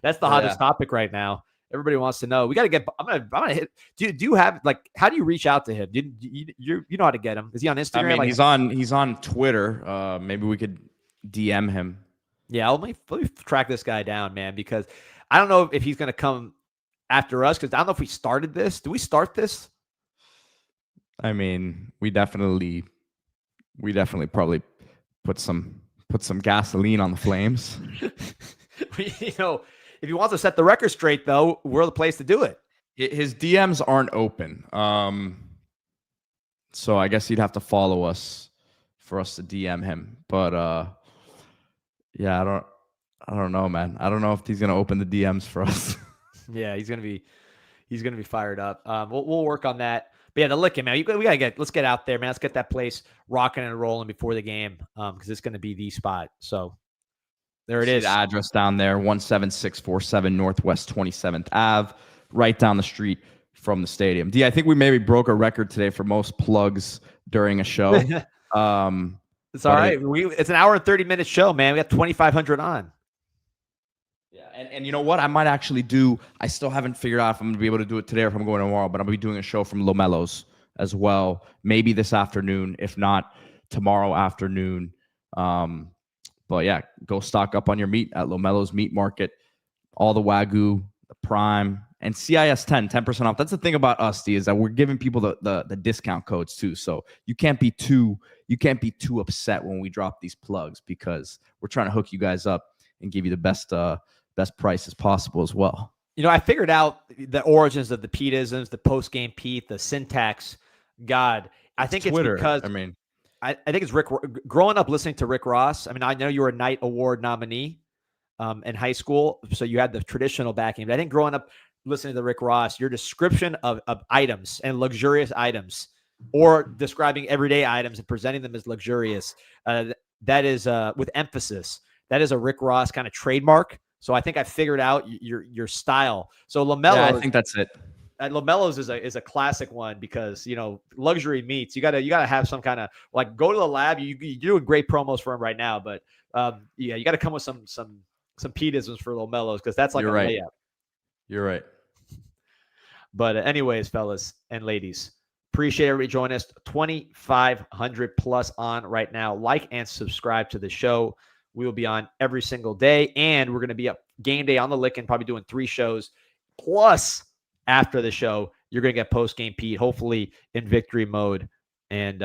That's the hottest topic right now. Everybody wants to know. We got to get. I'm gonna hit. Do you have how do you reach out to him? You know how to get him? Is he on Instagram? I mean, he's on Twitter. Maybe we could DM him. Yeah, let me track this guy down, man, because I don't know if he's gonna come after us because I don't know if we started this. Do we start this? I mean, we definitely probably put some gasoline on the flames. If he wants to set the record straight, though, we're the place to do it. His DMs aren't open. So I guess he'd have to follow us for us to DM him. But yeah, I don't know, man. I don't know if he's gonna open the DMs for us. Yeah, he's gonna be fired up. We'll work on that. But yeah, the Lickin', man. Let's get out there, man. Let's get that place rocking and rolling before the game. Because it's gonna be the spot. So there it is. The address down there, 17647 Northwest 27th Ave, right down the street from the stadium. I think we maybe broke a record today for most plugs during a show. It's all right. It's an hour and 30-minute show, man. We got 2,500 on. Yeah, and you know what? I might actually do. I still haven't figured out if I'm going to be able to do it today or if I'm going tomorrow, but I'm going to be doing a show from Lomelo's as well. Maybe this afternoon, if not tomorrow afternoon. But yeah, go stock up on your meat at Lomelo's Meat Market. All the Wagyu, the Prime, and CIS 10% off. That's the thing about us, is that we're giving people the discount codes too. So you can't be too upset when we drop these plugs because we're trying to hook you guys up and give you the best prices possible as well. I figured out the origins of the Pete-isms, the post-game Pete, the syntax. God, I think it's Twitter. Because I think it's Rick. Growing up listening to Rick Ross, I mean, I know you were a Knight Award nominee in high school, so you had the traditional backing. But I think growing up listening to Rick Ross, your description of items and luxurious items, or describing everyday items and presenting them as luxurious, that is with emphasis. That is a Rick Ross kind of trademark. So I think I figured out your style. So LaMelo, I think that's it. LaMelo's is a classic one because luxury meats. You gotta have some kind of go to the lab. You're doing great promos for him right now, but yeah, you got to come with some Pete-isms for LaMelo's because that's You're a right. layup. You're right. But anyways, fellas and ladies, appreciate everybody joining us. 2,500 plus on right now. Like and subscribe to the show. We will be on every single day, and we're going to be up game day on the Lickin', probably doing 3 shows. Plus, after the show, you're going to get post-game Pete, hopefully in victory mode. And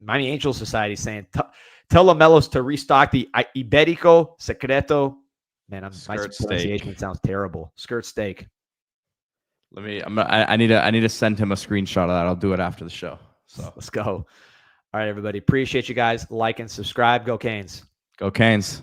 Miami Angel Society saying, tell LaMelo's to restock the Iberico Secreto. Man, my pronunciation sounds terrible. Skirt steak. I need to send him a screenshot of that. I'll do it after the show. So let's go. All right, everybody. Appreciate you guys. Like and subscribe. Go Canes. Go Canes.